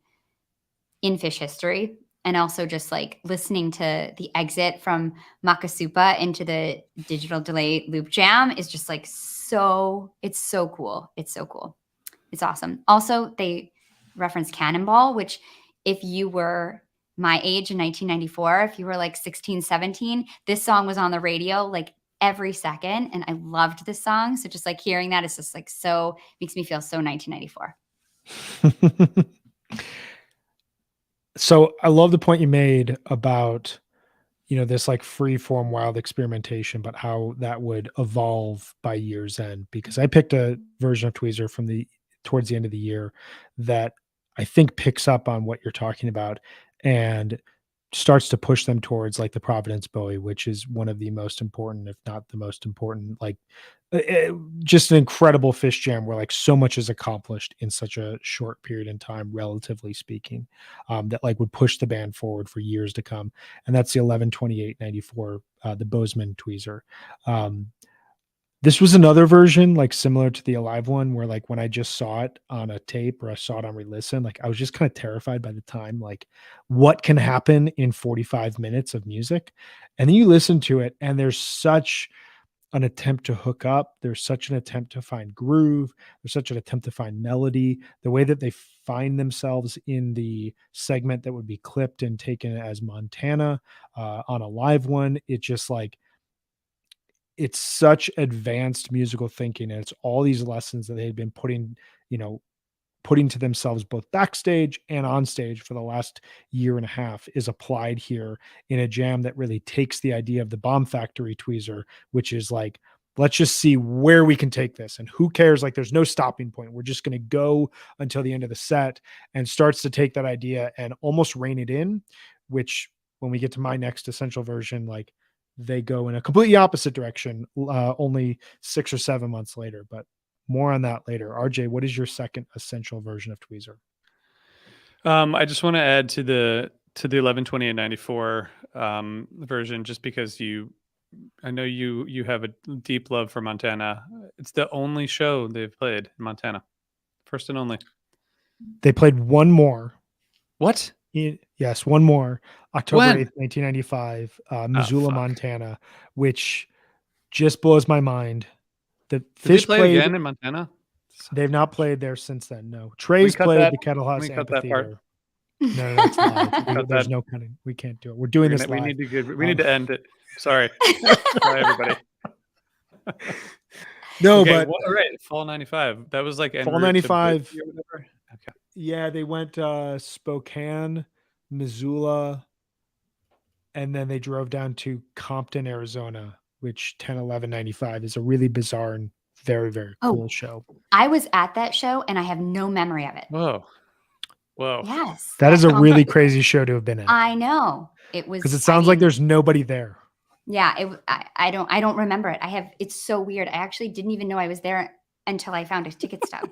in Fish history. And also just like listening to the exit from Makasupa into the digital delay loop jam is just like it's so cool. It's so cool. It's awesome. Also, they reference Cannonball, which if you were my age in 1994, if you were like 16, 17, this song was on the radio like every second. And I loved this song. So just like hearing that is just like makes me feel so 1994. So I love the point you made about, this like free form wild experimentation, but how that would evolve by year's end, because I picked a version of Tweezer from towards the end of the year that I think picks up on what you're talking about and starts to push them towards like the Providence Bowie, which is one of the most important, if not the most important, like just an incredible Fish jam where like so much is accomplished in such a short period in time, relatively speaking, that like would push the band forward for years to come. And that's the 11/28/94, the Bozeman Tweezer. This was another version like similar to the Alive one where like when I just saw it on a tape or I saw it on re-listen, like I was just kind of terrified by the time, like what can happen in 45 minutes of music. And then you listen to it and there's such an attempt to hook up. There's such an attempt to find groove. There's such an attempt to find melody. The way that they find themselves in the segment that would be clipped and taken as Montana on a live one, it just like, it's such advanced musical thinking, and it's all these lessons that they've been putting putting to themselves both backstage and on stage for the last year and a half is applied here in a jam that really takes the idea of the Bomb Factory tweezer, which is like, let's just see where we can take this, and who cares? Like, there's no stopping point. We're just going to go until the end of the set, and starts to take that idea and almost rein it in, which when we get to my next essential version, like, they go in a completely opposite direction, only 6 or 7 months later, but more on that later. RJ, what is your second essential version of Tweezer? I just want to add to the 11/28/94 version, just because I know you have a deep love for Montana. It's the only show they've played in Montana, first and only. They played one more. What? Yes, one more. October When? 8th, 1995, Missoula, fuck. Montana, which just blows my mind. The Did Fish they play played again in Montana? They've not played there since then. No. Trey's cut played that- the Kettle House we cut that part. Amphitheater. No, it's live. Cut There's that. no cutting. We can't do it. We're doing this We live. need to end it. Sorry. Sorry, everybody. No, Okay, but all right, fall 95. That was like en Fall route to 95. Boise or whatever? Okay. yeah, they went Spokane, Missoula, and then they drove down to Compton, Arizona, which 10/11/95 is a really bizarre and very, very cool show. I was at that show and I have no memory of it. Whoa. Yes. That is a Compton. really crazy show to have been at. I know. It was Because it sounds like there's nobody there. Yeah, I don't remember it. It's so weird. I actually didn't even know I was there until I found a ticket stub.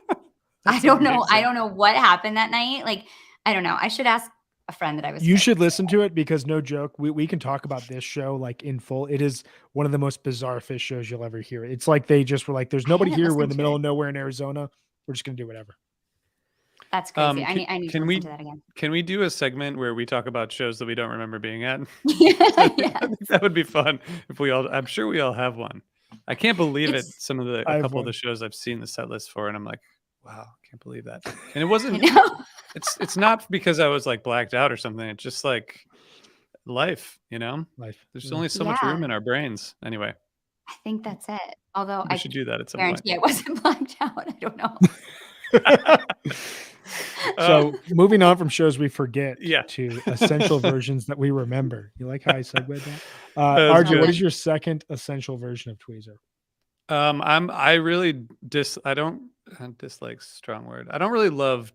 I don't know. I don't know what happened that night. Like, I don't know. I should ask a friend that I was You with. should listen to it, because no joke, we can talk about this show like in full. It is one of the most bizarre Fish shows you'll ever hear. It's like they just were like, there's nobody haven't here. We're in listened the to middle it. of nowhere in Arizona. We're just going to do whatever. That's crazy. Can- I need to can listen we- to that again. Can we do a segment where we talk about shows that we don't remember being at? Yeah. I think that would be fun if I'm sure we all have one. I can't believe it. It's- Some of a I have couple of one. the shows I've seen the set list for, and I'm like, wow, I can't believe that. And it I wasn't, know. it's not because I was like blacked out or something. It's just like life, Life. There's Yeah. only so much Yeah. room in our brains. Anyway, I think that's it. Although we I should do that at some point. guarantee I wasn't blacked out. I don't know. So moving on from shows we forget Yeah. to essential versions that we remember. You like how I segued that? That was RJ, good. what is your second essential version of Tweezer? I really dislike's a strong word. I don't really love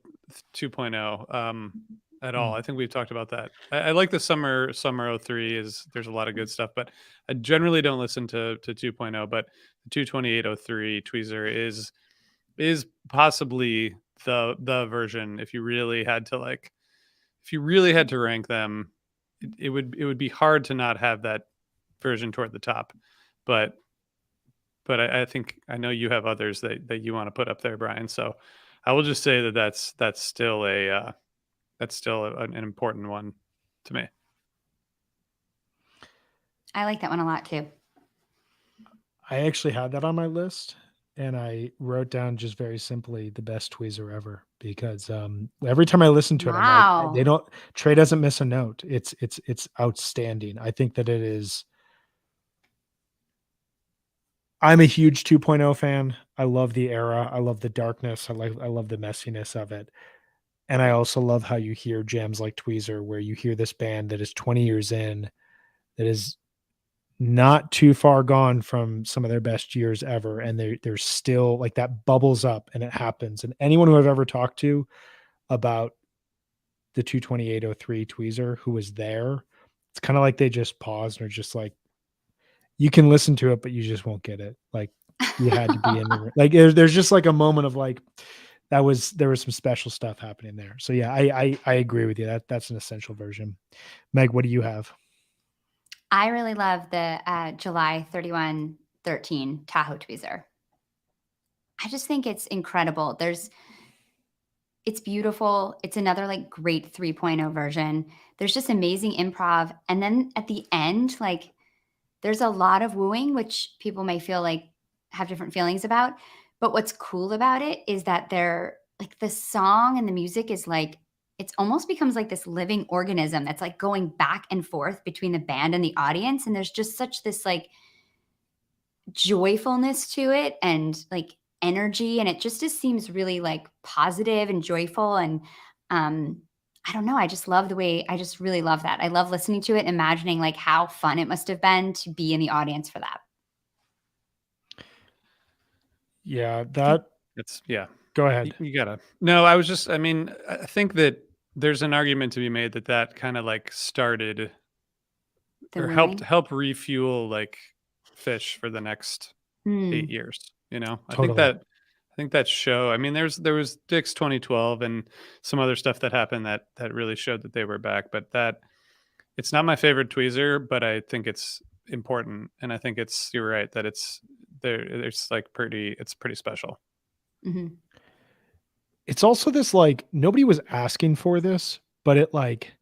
2.0 at all. I think we've talked about that. I like the summer 03 there's a lot of good stuff, but I generally don't listen to 2.0, but the 22803 Tweezer is possibly the version. If you really had to rank them, it would be hard to not have that version toward the top. But I think I know you have others that you want to put up there, Brian. So I will just say that's still an important one to me. I like that one a lot too. I actually had that on my list, and I wrote down just very simply the best Tweezer ever, because every time I listen to it, I'm like, Trey doesn't miss a note. It's outstanding. I think that it is. I'm a huge 2.0 fan. I love the era. I love the darkness. I love the messiness of it. And I also love how you hear jams like Tweezer, where you hear this band that is 20 years in, that is not too far gone from some of their best years ever. And they're still like, that bubbles up and it happens. And anyone who I've ever talked to about the 22803 Tweezer who was there, it's kind of like they just paused and are just like, you can listen to it, but you just won't get it. Like, you had to be in there. Like, there's just like a moment of like, there was some special stuff happening there. So yeah, I agree with you. That's an essential version. Meg, what do you have? I really love the July 31/13 Tahoe Tweezer. I just think it's incredible. It's beautiful. It's another like great 3.0 version. There's just amazing improv. And then at the end, like, there's a lot of wooing, which people may feel like have different feelings about. But what's cool about it is that they're like, the song and the music is like, it's almost becomes like this living organism that's like going back and forth between the band and the audience. And there's just such this like joyfulness to it. And like, energy, and it just seems really like positive and joyful. And I don't know, I just really love that. I love listening to it, imagining like how fun it must have been to be in the audience for that. Yeah, that. It's yeah. Go ahead. You gotta. No, I mean, I think that there's an argument to be made that kind of like started The or wooing. help refuel like Fish for the next 8 years. You know, Totally. I think that show. I mean, there was Dick's 2012 and some other stuff that happened that really showed that they were back. But that it's not my favorite Tweezer, but I think it's important, and I think you're right that it's there. It's like it's pretty special. Mm-hmm. It's also this like nobody was asking for this, but it like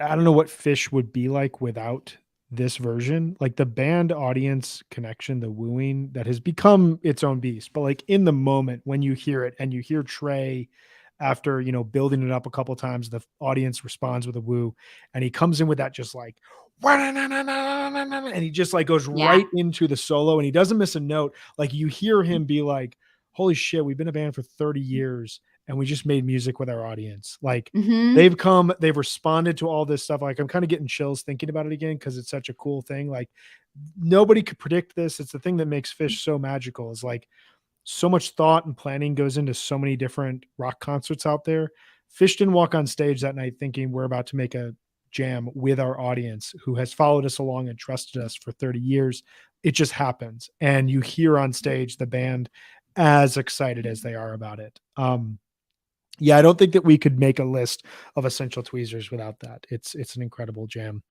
I don't know what Fish would be like without this version. Like the band audience connection, the wooing that has become its own beast. But like in the moment when you hear it and you hear Trey after, building it up a couple times, the audience responds with a woo and he comes in with that just like and he just like goes Yeah. right into the solo and he doesn't miss a note. Like you hear him be like, holy shit, we've been a band for 30 years and we just made music with our audience. Like Mm-hmm. they've responded to all this stuff. Like I'm kind of getting chills thinking about it again because it's such a cool thing. Like nobody could predict this. It's the thing that makes Fish so magical is like so much thought and planning goes into so many different rock concerts out there. Fish didn't walk on stage that night thinking we're about to make a jam with our audience who has followed us along and trusted us for 30 years. It just happens. And you hear on stage the band as excited as they are about it. Yeah, I don't think that we could make a list of essential Tweezers without that. It's an incredible jam.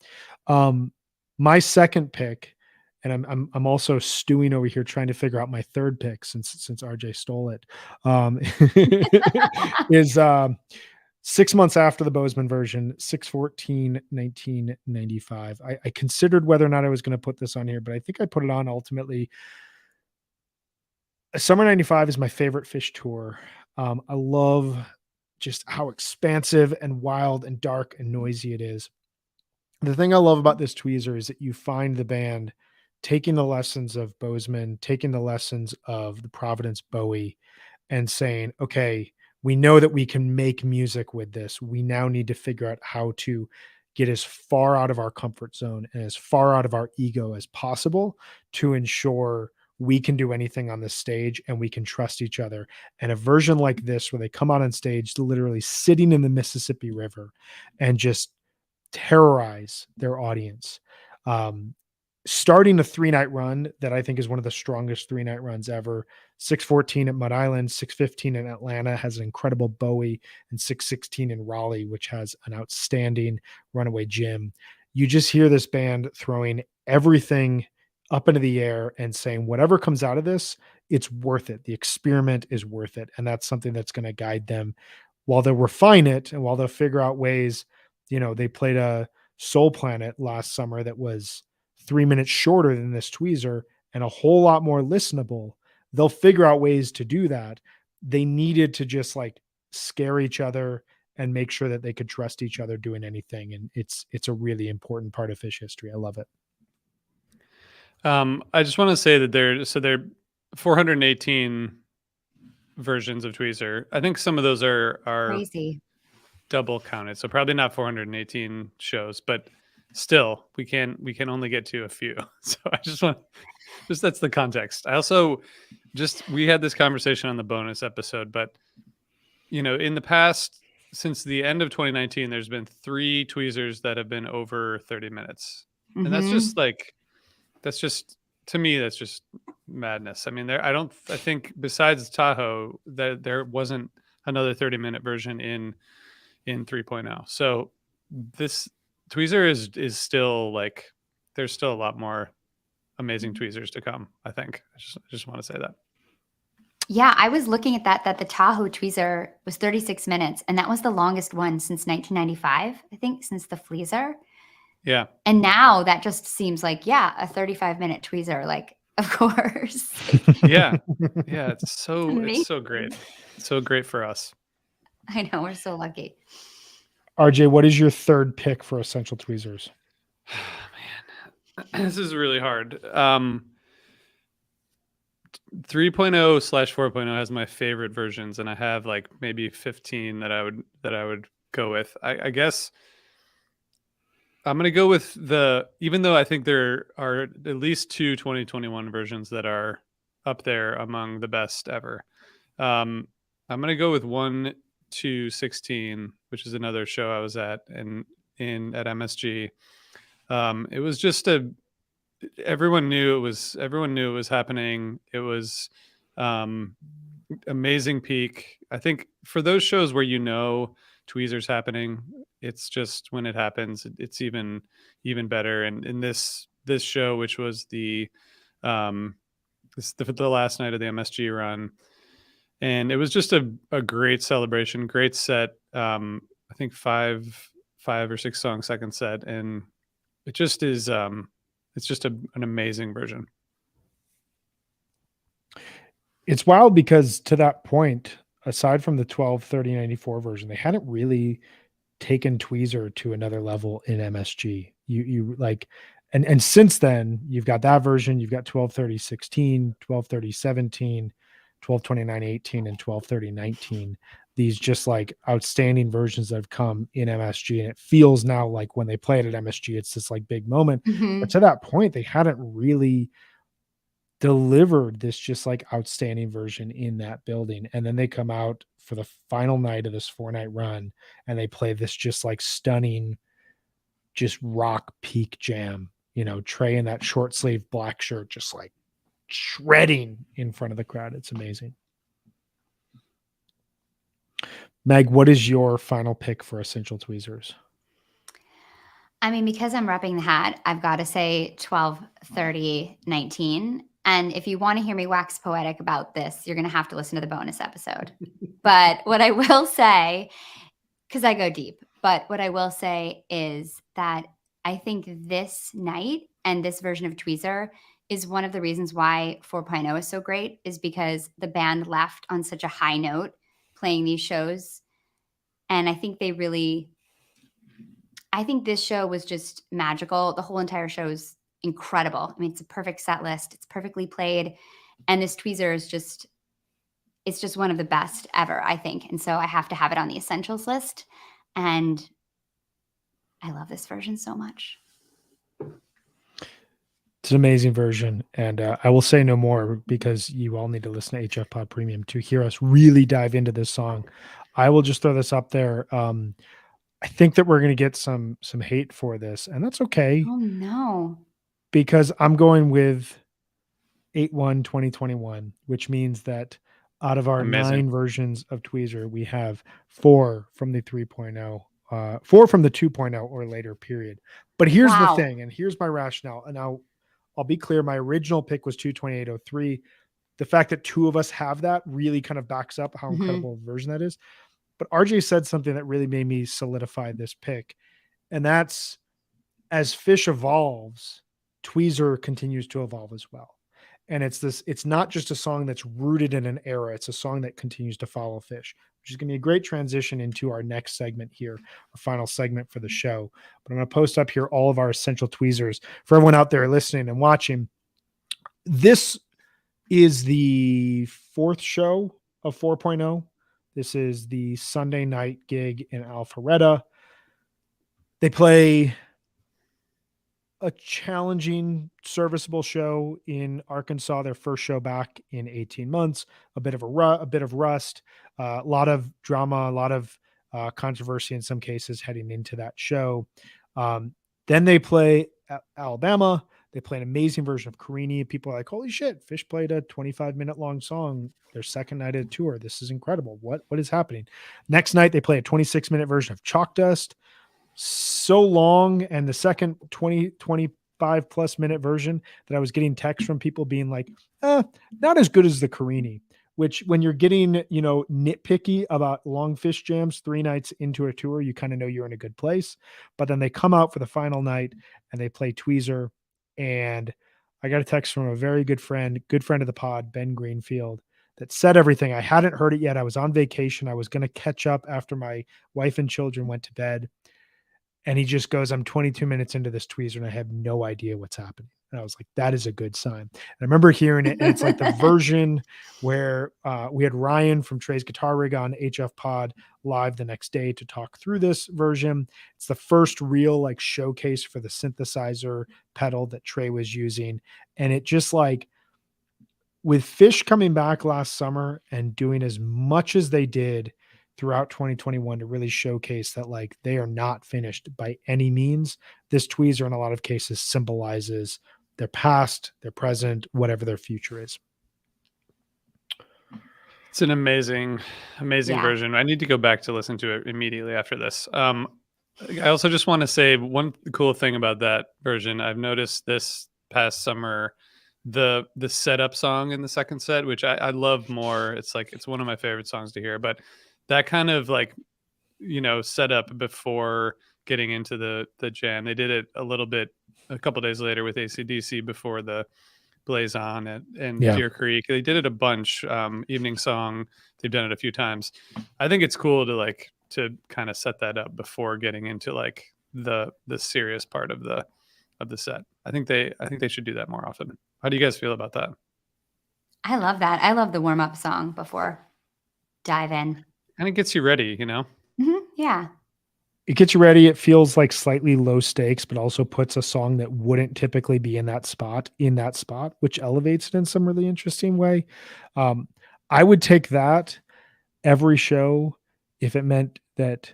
My second pick, and I'm also stewing over here trying to figure out my third pick since RJ stole it. Is 6 months after the Bozeman version, 6/14/1995. I considered whether or not I was going to put this on here, but I think I put it on ultimately. Summer 95 is my favorite Fish tour. I love just how expansive and wild and dark and noisy it is. The thing I love about this Tweezer is that you find the band taking the lessons of Bozeman, taking the lessons of the Providence Bowie, and saying, okay, we know that we can make music with this. We now need to figure out how to get as far out of our comfort zone and as far out of our ego as possible to ensure we can do anything on the stage and we can trust each other. And a version like this, where they come out on stage, literally sitting in the Mississippi River and just terrorize their audience. Starting a 3-night run that I think is one of the strongest 3-night runs ever. 6/14 at Mud Island, 6/15 in Atlanta has an incredible Bowie, and 6/16 in Raleigh, which has an outstanding Runaway Jim. You just hear this band throwing everything up into the air and saying, whatever comes out of this, it's worth it. The experiment is worth it. And that's something that's going to guide them while they'll refine it and while they'll figure out ways. They played a Soul Planet last summer that was 3 minutes shorter than this Tweezer and a whole lot more listenable. They'll figure out ways to do that. They needed to just like scare each other and make sure that they could trust each other doing anything. And it's a really important part of Fish history. I love it. I just want to say that there are 418 versions of Tweezer. I think some of those are Crazy. double counted, so probably not 418 shows, but still we can only get to a few. So I just that's the context. I also we had this conversation on the bonus episode, but in the past, since the end of 2019, there's been 3 Tweezers that have been over 30 minutes. Mm-hmm. And that's just to me, that's just madness. I mean, I think besides Tahoe that there wasn't another 30-minute version in 3.0. So this Tweezer is still like, there's still a lot more amazing Tweezers to come. I think I just want to say that. Yeah, I was looking at that the Tahoe Tweezer was 36 minutes, and that was the longest one since 1995, I think, since the Fleazer. Yeah. And now that just seems like, a 35-minute Tweezer, like, of course. Yeah. It's so great. It's so great for us. I know, we're so lucky. RJ, what is your third pick for essential Tweezers? Man, this is really hard. 3.0/4.0 has my favorite versions, and I have like maybe 15 that I would go with. I guess I'm gonna go with even though I think there are at least two 2021 versions that are up there among the best ever. I'm gonna go with 1 to 16, which is another show I was at at MSG. It was just everyone knew it was happening. It was amazing peak. I think for those shows where Tweezer's happening, it's just when it happens, it's even better. And in this show, which was the last night of the MSG run, and it was just a great celebration, great set. I think five or six song second set, and it just is it's just an amazing version. It's wild because to that point, aside from the 12/30/94 version, they hadn't really taken Tweezer to another level in MSG. You like, and since then you've got that version, you've got 12/30/16, 12/30/17, 12/29/18, and 12/30/19. These just like outstanding versions that have come in MSG, and it feels now like when they play it at MSG, it's this like big moment. Mhm. But to that point, they hadn't really delivered this just like outstanding version in that building. And then they come out for the final night of this 4-night run and they play this just like stunning, just rock peak jam, Trey in that short sleeve black shirt, just like shredding in front of the crowd. It's amazing. Meg, what is your final pick for Essential Tweezers? I mean, because I'm repping the hat, I've got to say 12/30/19. And if you want to hear me wax poetic about this, you're going to have to listen to the bonus episode. But what I will say, because I go deep, but what I will say is that I think this night and this version of Tweezer is one of the reasons why 4.0 is so great, is because the band left on such a high note playing these shows. And I think this show was just magical. The whole entire show is incredible. I mean, it's a perfect set list. It's perfectly played. And this Tweezer is it's just one of the best ever, I think. And so I have to have it on the essentials list. And I love this version so much. It's an amazing version. And I will say no more because you all need to listen to HFPod Premium to hear us really dive into this song. I will just throw this up there. I think that we're going to get some hate for this, and that's okay. Oh, no. Because I'm going with 8/1/2021, which means that out of our Amazing. 9 versions of Tweezer, we have 4 from the 3.0, 4 from the 2.0 or later period. But here's Wow. the thing, and here's my rationale. And I'll be clear. My original pick was 2/28/03. The fact that 2 of us have that really kind of backs up how incredible a version that is. But RJ said something that really made me solidify this pick. And that's, as Fish evolves, Tweezer continues to evolve as well. And it's not just a song that's rooted in an era. It's a song that continues to follow Fish, which is going to be a great transition into our next segment here, our final segment for the show. But I'm going to post up here all of our essential Tweezers for everyone out there listening and watching. This is the 4th show of 4.0. This is the Sunday night gig in Alpharetta. They play a challenging, serviceable show in Arkansas, their first show back in 18 months, a bit of rust, a lot of drama, a lot of controversy in some cases heading into that show. Then they play Alabama. They play an amazing version of Carini. People are like, holy shit, Fish played a 25-minute long song their second night of the tour. This is incredible. What is happening? Next night, they play a 26-minute version of Chalk Dust. So long, and the second 25 plus minute version that I was getting texts from people being like, not as good as the Carini, which when you're getting, nitpicky about long Fish jams 3 nights into a tour, you kind of know you're in a good place. But then they come out for the final night and they play Tweezer. And I got a text from a very good friend of the pod, Ben Greenfield, that said everything. I hadn't heard it yet. I was on vacation. I was going to catch up after my wife and children went to bed. And he just goes, I'm 22 minutes into this Tweezer and I have no idea what's happening. And I was like, that is a good sign. And I remember hearing it, and it's like the version where we had Ryan from Trey's Guitar Rig on HFPod live the next day to talk through this version. It's the first real like showcase for the synthesizer pedal that Trey was using. And it just like, with Fish coming back last summer and doing as much as they did throughout 2021 to really showcase that like they are not finished by any means, this Tweezer in a lot of cases symbolizes their past, their present, whatever their future is. It's an amazing Yeah. version. I need to go back to listen to it immediately after this. I also just want to say one cool thing about that version. I've noticed this past summer, the setup song in the second set, which I love more. It's like, it's one of my favorite songs to hear, but that kind of like, setup before getting into the jam, they did it a little bit a couple days later with AC/DC before the Blaze On and Yeah. Deer Creek. They did it a bunch. Evening Song, they've done it a few times. I think it's cool to kind of set that up before getting into like the serious part of the set. I think they should do that more often. How do you guys feel about that? I love that. I love the warm-up song before dive in. And it gets you ready, Yeah. It gets you ready. It feels like slightly low stakes, but also puts a song that wouldn't typically be in that spot, which elevates it in some really interesting way. I would take that every show if it meant that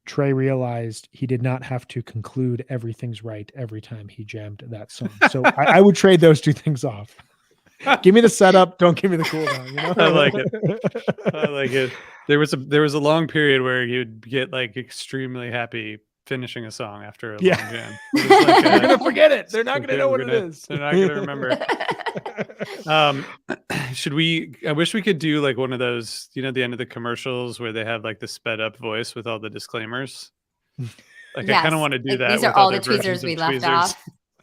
Trey realized he did not have to conclude everything's right every time he jammed that song. So I would trade those two things off. Give me the setup, don't give me the cool down. I like it. There was a long period where you'd get like extremely happy finishing a song after a long jam. They're gonna forget it. They're not gonna know what it is. They're not gonna remember. I wish we could do like one of those, the end of the commercials where they have like the sped up voice with all the disclaimers. Like, yes. I kind of want to do like, that. These are all the tweezers we left off.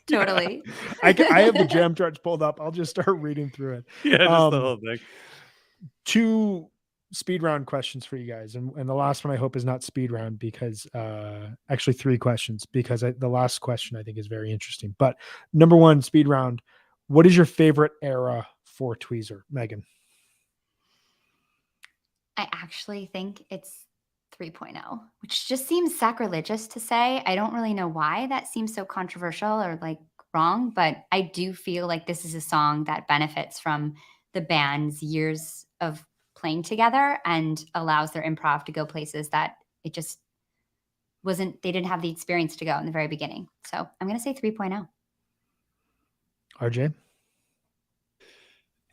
Totally. I have the jam charts pulled up. I'll just start reading through it. Yeah, just the whole thing. 2 speed round questions for you guys, and the last one I hope is not speed round, because actually 3 questions, because the last question I think is very interesting. But number 1, speed round, what is your favorite era for Tweezer, Megan? I actually think it's 3.0, which just seems sacrilegious to say. I don't really know why that seems so controversial or like wrong, but I do feel like this is a song that benefits from the band's years of playing together and allows their improv to go places that it just wasn't, they didn't have the experience to go in the very beginning. So I'm going to say 3.0. RJ?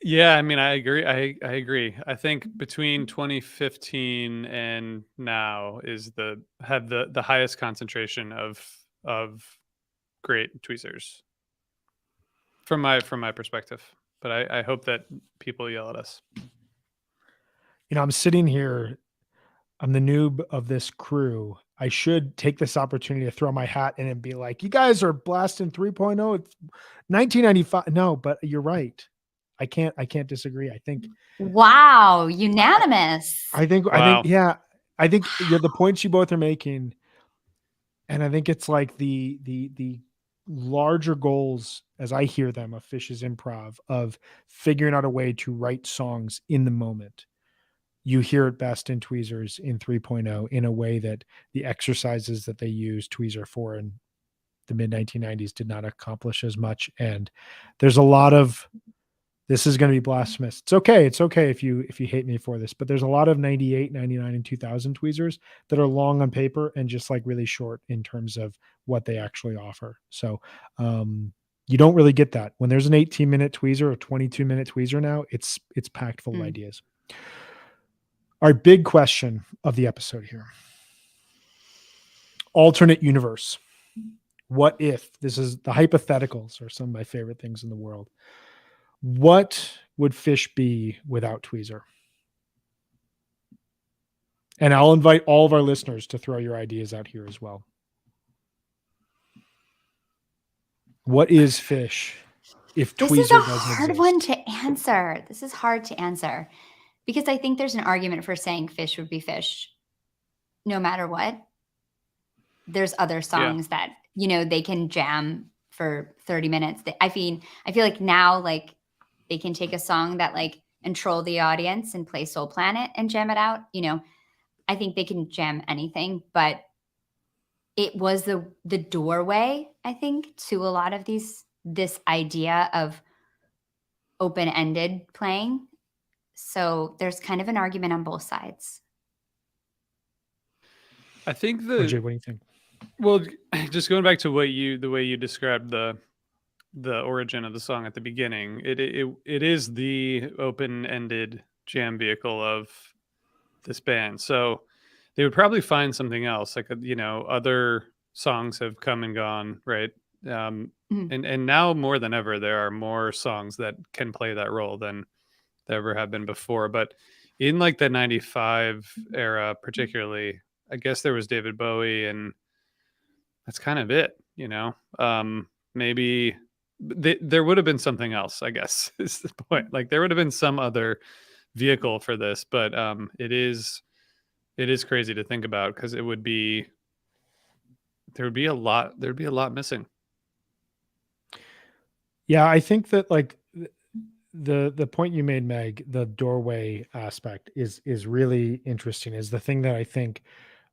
Yeah, I mean, I agree. I agree. I think between 2015 and now is the highest concentration of great tweezers from my perspective. But I hope that people yell at us. I'm sitting here. I'm the noob of this crew. I should take this opportunity to throw my hat in and be like, you guys are blasting 3.0. It's 1995. No, but you're right. I can't disagree. I think. Wow. Unanimous. I think the points you both are making. And I think it's like the larger goals, as I hear them, of Fish's improv, of figuring out a way to write songs in the moment. You hear it best in Tweezers in 3.0 in a way that the exercises that they used Tweezer for in the mid 1990s did not accomplish as much. And there's a lot of, this is going to be blasphemous. It's okay. It's okay if you hate me for this, but there's a lot of 98, 99, and 2000 Tweezers that are long on paper and just like really short in terms of what they actually offer. So you don't really get that when there's an 18-minute Tweezer or 22-minute Tweezer now. It's packed full of ideas. Our big question of the episode here: alternate universe. What if? This is the hypotheticals are some of my favorite things in the world. What would Fish be without Tweezer? And I'll invite all of our listeners to throw your ideas out here as well. What is Fish if Tweezer doesn't exist? This is a hard one to answer. This is hard to answer because I think there's an argument for saying Fish would be Fish no matter what. There's other songs that, they can jam for 30 minutes. I feel like now, like, they can take a song that like and troll the audience and play Soul Planet and jam it out. You know, I think they can jam anything, but it was the doorway, I think, to a lot of this idea of open-ended playing. So there's kind of an argument on both sides. I think RJ, what do you think? well, just going back to the way you described the origin of the song at the beginning, it is the open-ended jam vehicle of this band. So they would probably find something else, like, you know, other songs have come and gone, right? And now more than ever, there are more songs that can play that role than there ever have been before. But in like the 95 era, particularly, I guess there was David Bowie, and that's kind of it, you know. Maybe there would have been something else, I guess, is the point. Like, there would have been some other vehicle for this, but it is crazy to think about, because there'd be a lot missing. Yeah, I think that like the point you made, Meg, the doorway aspect is really interesting. Is the thing that I think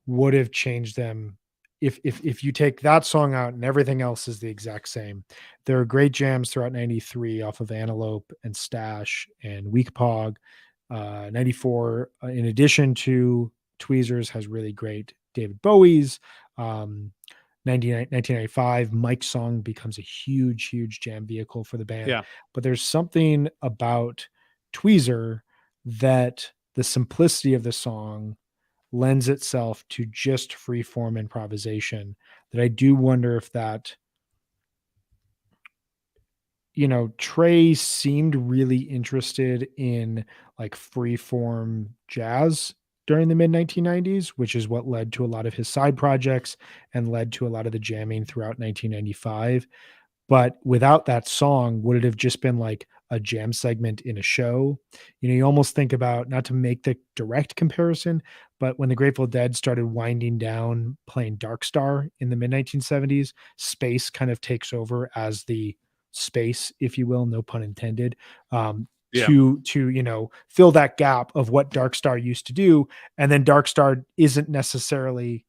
would have changed them if you take that song out and everything else is the exact same. There are great jams throughout 93 off of Antelope and Stash and Weak Pog. 94, in addition to Tweezers, has really great David Bowie's. 1995, Mike's song becomes a huge jam vehicle for the band. Yeah. But there's something about Tweezer that the simplicity of the song lends itself to just free form improvisation, that I do wonder if that, you know, Trey seemed really interested in like free form jazz during the mid 1990s, which is what led to a lot of his side projects and led to a lot of the jamming throughout 1995. But without that song, would it have just been like a jam segment in a show? You know, you almost think about, not to make the direct comparison, but when the Grateful Dead started winding down playing Dark Star in the mid 1970s, space kind of takes over as the space, if you will, no pun intended, to you know, fill that gap of what Dark Star used to do. And then Dark Star isn't necessarily,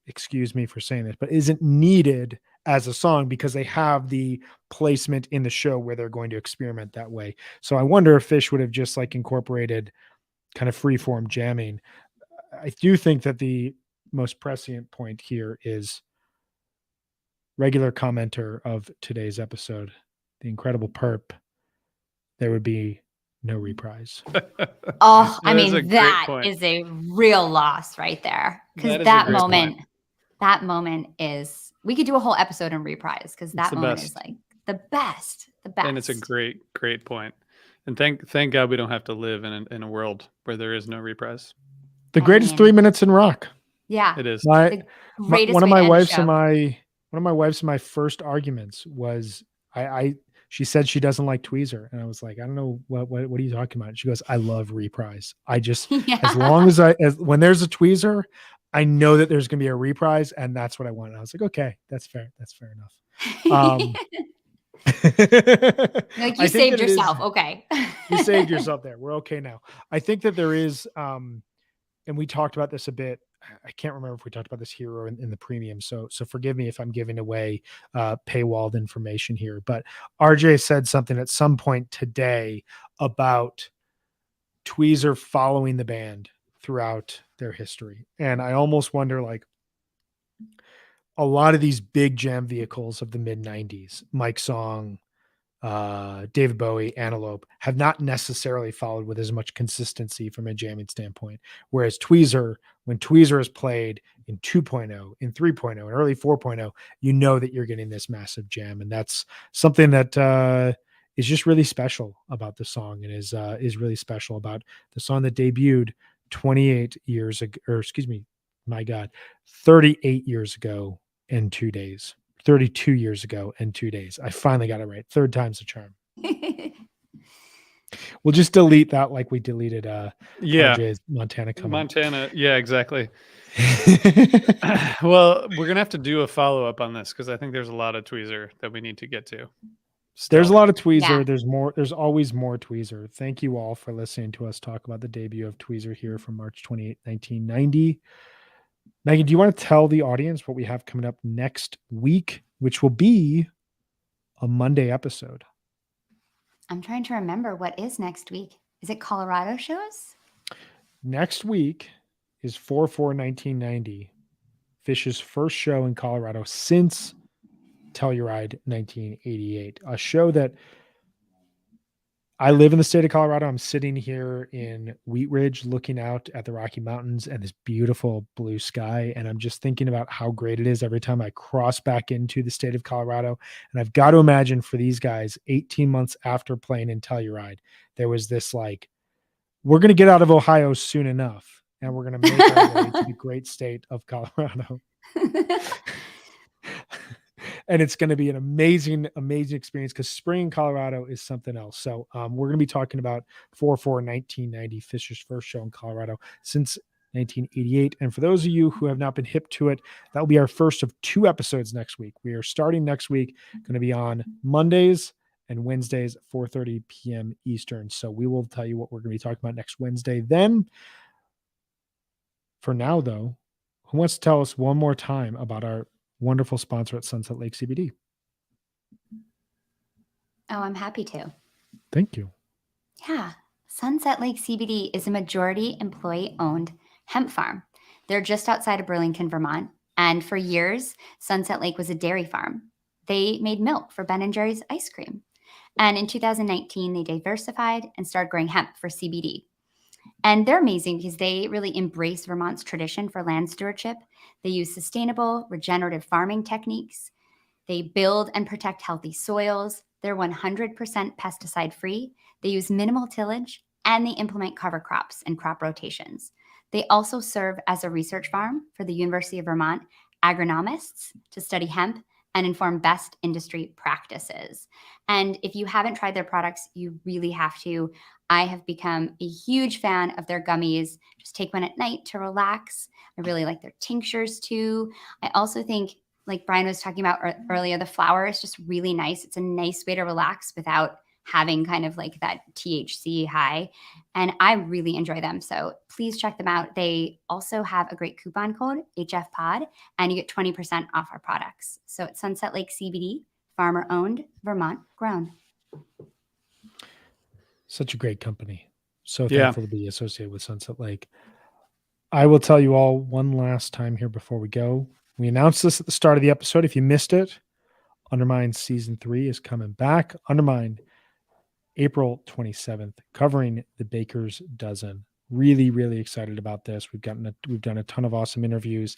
excuse me for saying this, but isn't needed as a song because they have the placement in the show where they're going to experiment that way. So I wonder if Fish would have just like incorporated kind of free form jamming. I do think that the most prescient point here is regular commenter of today's episode, the incredible Perp. There would be no reprise. Oh, I That is a mean, great that point. is a real loss right there. That Because is a that great moment, point. that moment is, we could do a whole episode in reprise, because that the moment best. is like the best. And it's a great point. And thank God we don't have to live in a world where there is no reprise. The greatest mean, 3 minutes in rock. Yeah. It is. The greatest One of way my to end a wives show. and my first arguments was she said she doesn't like Tweezer, and I was like, I don't know what are you talking about? She goes, I love reprise. I just Yeah. as long as when there's a Tweezer, I know that there's gonna be a reprise, and that's what I want. And I was like, okay, that's fair. That's fair enough. Like, I you think saved that it is- yourself. Okay. You saved yourself there. We're okay now. I think that there is, and we talked about this a bit. I can't remember if we talked about this here or in the premium. So forgive me if I'm giving away paywalled information here. But RJ said something at some point today about Tweezer following the band throughout their history. And I almost wonder, like, a lot of these big jam vehicles of the mid 90s, Mike Song, David Bowie, Antelope, have not necessarily followed with as much consistency from a jamming standpoint. Whereas Tweezer, when Tweezer is played in 2.0, in 3.0, and early 4.0, you know that you're getting this massive jam. And that's something that is just really special about the song, and is really special about the song that debuted 28 years ago, or excuse me, my God, 38 years ago in 2 days. 32 years ago and 2 days. I finally got it right. Third time's the charm. We'll just delete that like we deleted Yeah, RJ's Montana comment. Montana. Yeah, exactly. Well, we're gonna have to do a follow up on this because I think there's a lot of Tweezer that we need to get to. There's a still. lot of Tweezer. Yeah. There's more. There's always more Tweezer. Thank you all for listening to us talk about the debut of Tweezer here from March 28, 1990. Megan, do you want to tell the audience what we have coming up next week, which will be a Monday episode? I'm trying to remember what is next week. Is it Colorado shows? Next week is 4/4/1990, Fish's first show in Colorado since Telluride 1988. A show that I live in the state of Colorado. I'm sitting here in Wheat Ridge looking out at the Rocky Mountains and this beautiful blue sky. And I'm just thinking about how great it is every time I cross back into the state of Colorado. And I've got to imagine for these guys, 18 months after playing in Telluride, there was this like, we're going to get out of Ohio soon enough. And we're going to make our way to the great state of Colorado. And it's going to be an amazing, amazing experience because spring in Colorado is something else. So we're going to be talking about 4/4/1990, Fisher's first show in Colorado since 1988. And for those of you who have not been hip to it, that will be our first of 2 episodes next week. We are starting next week, going to be on Mondays and Wednesdays at 4:30 p.m. Eastern. So we will tell you what we're going to be talking about next Wednesday. Then, for now, though, who wants to tell us one more time about our wonderful sponsor at Sunset Lake CBD? Oh, I'm happy to. Thank you. Yeah. Sunset Lake CBD is a majority employee owned hemp farm. They're just outside of Burlington, Vermont. And for years, Sunset Lake was a dairy farm. They made milk for Ben & Jerry's ice cream. And in 2019, they diversified and started growing hemp for CBD. And they're amazing because they really embrace Vermont's tradition for land stewardship. They use sustainable, regenerative farming techniques. They build and protect healthy soils. They're 100% pesticide free. They use minimal tillage, and they implement cover crops and crop rotations. They also serve as a research farm for the University of Vermont agronomists to study hemp and inform best industry practices. And if you haven't tried their products, you really have to. I have become a huge fan of their gummies. Just take one at night to relax. I really like their tinctures too. I also think, like Brian was talking about earlier, the flower is just really nice. It's a nice way to relax without having kind of like that THC high. And I really enjoy them. So please check them out. They also have a great coupon code, HFPod, and you get 20% off our products. So it's Sunset Lake CBD, farmer owned, Vermont grown. Such a great company. So Yeah. thankful to be associated with Sunset Lake. I will tell you all one last time here before we go. We announced this at the start of the episode. If you missed it, Undermine Season 3 is coming back. Undermine April 27th, covering the Baker's Dozen. Really, really excited about this. We've done a ton of awesome interviews.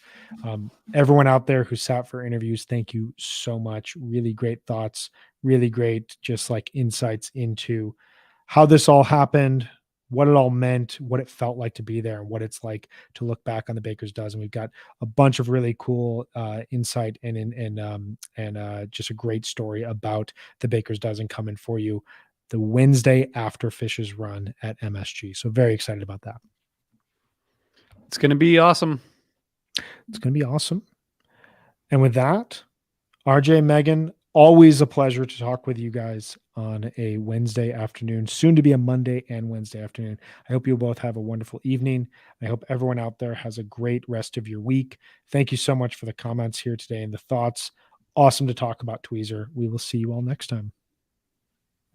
Everyone out there who sat for interviews, thank you so much. Really great thoughts, really great just like insights into how this all happened, what it all meant, what it felt like to be there, and what it's like to look back on the Baker's Dozen. We've got a bunch of really cool insight and just a great story about the Baker's Dozen coming for you the Wednesday after Fish's run at MSG. So very excited about that. It's going to be awesome. It's going to be awesome. And with that, RJ, Megan, always a pleasure to talk with you guys on a Wednesday afternoon, soon to be a Monday and Wednesday afternoon. I hope you both have a wonderful evening. I hope everyone out there has a great rest of your week. Thank you so much for the comments here today and the thoughts. Awesome to talk about Tweezer. We will see you all next time.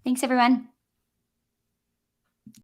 Thanks, everyone.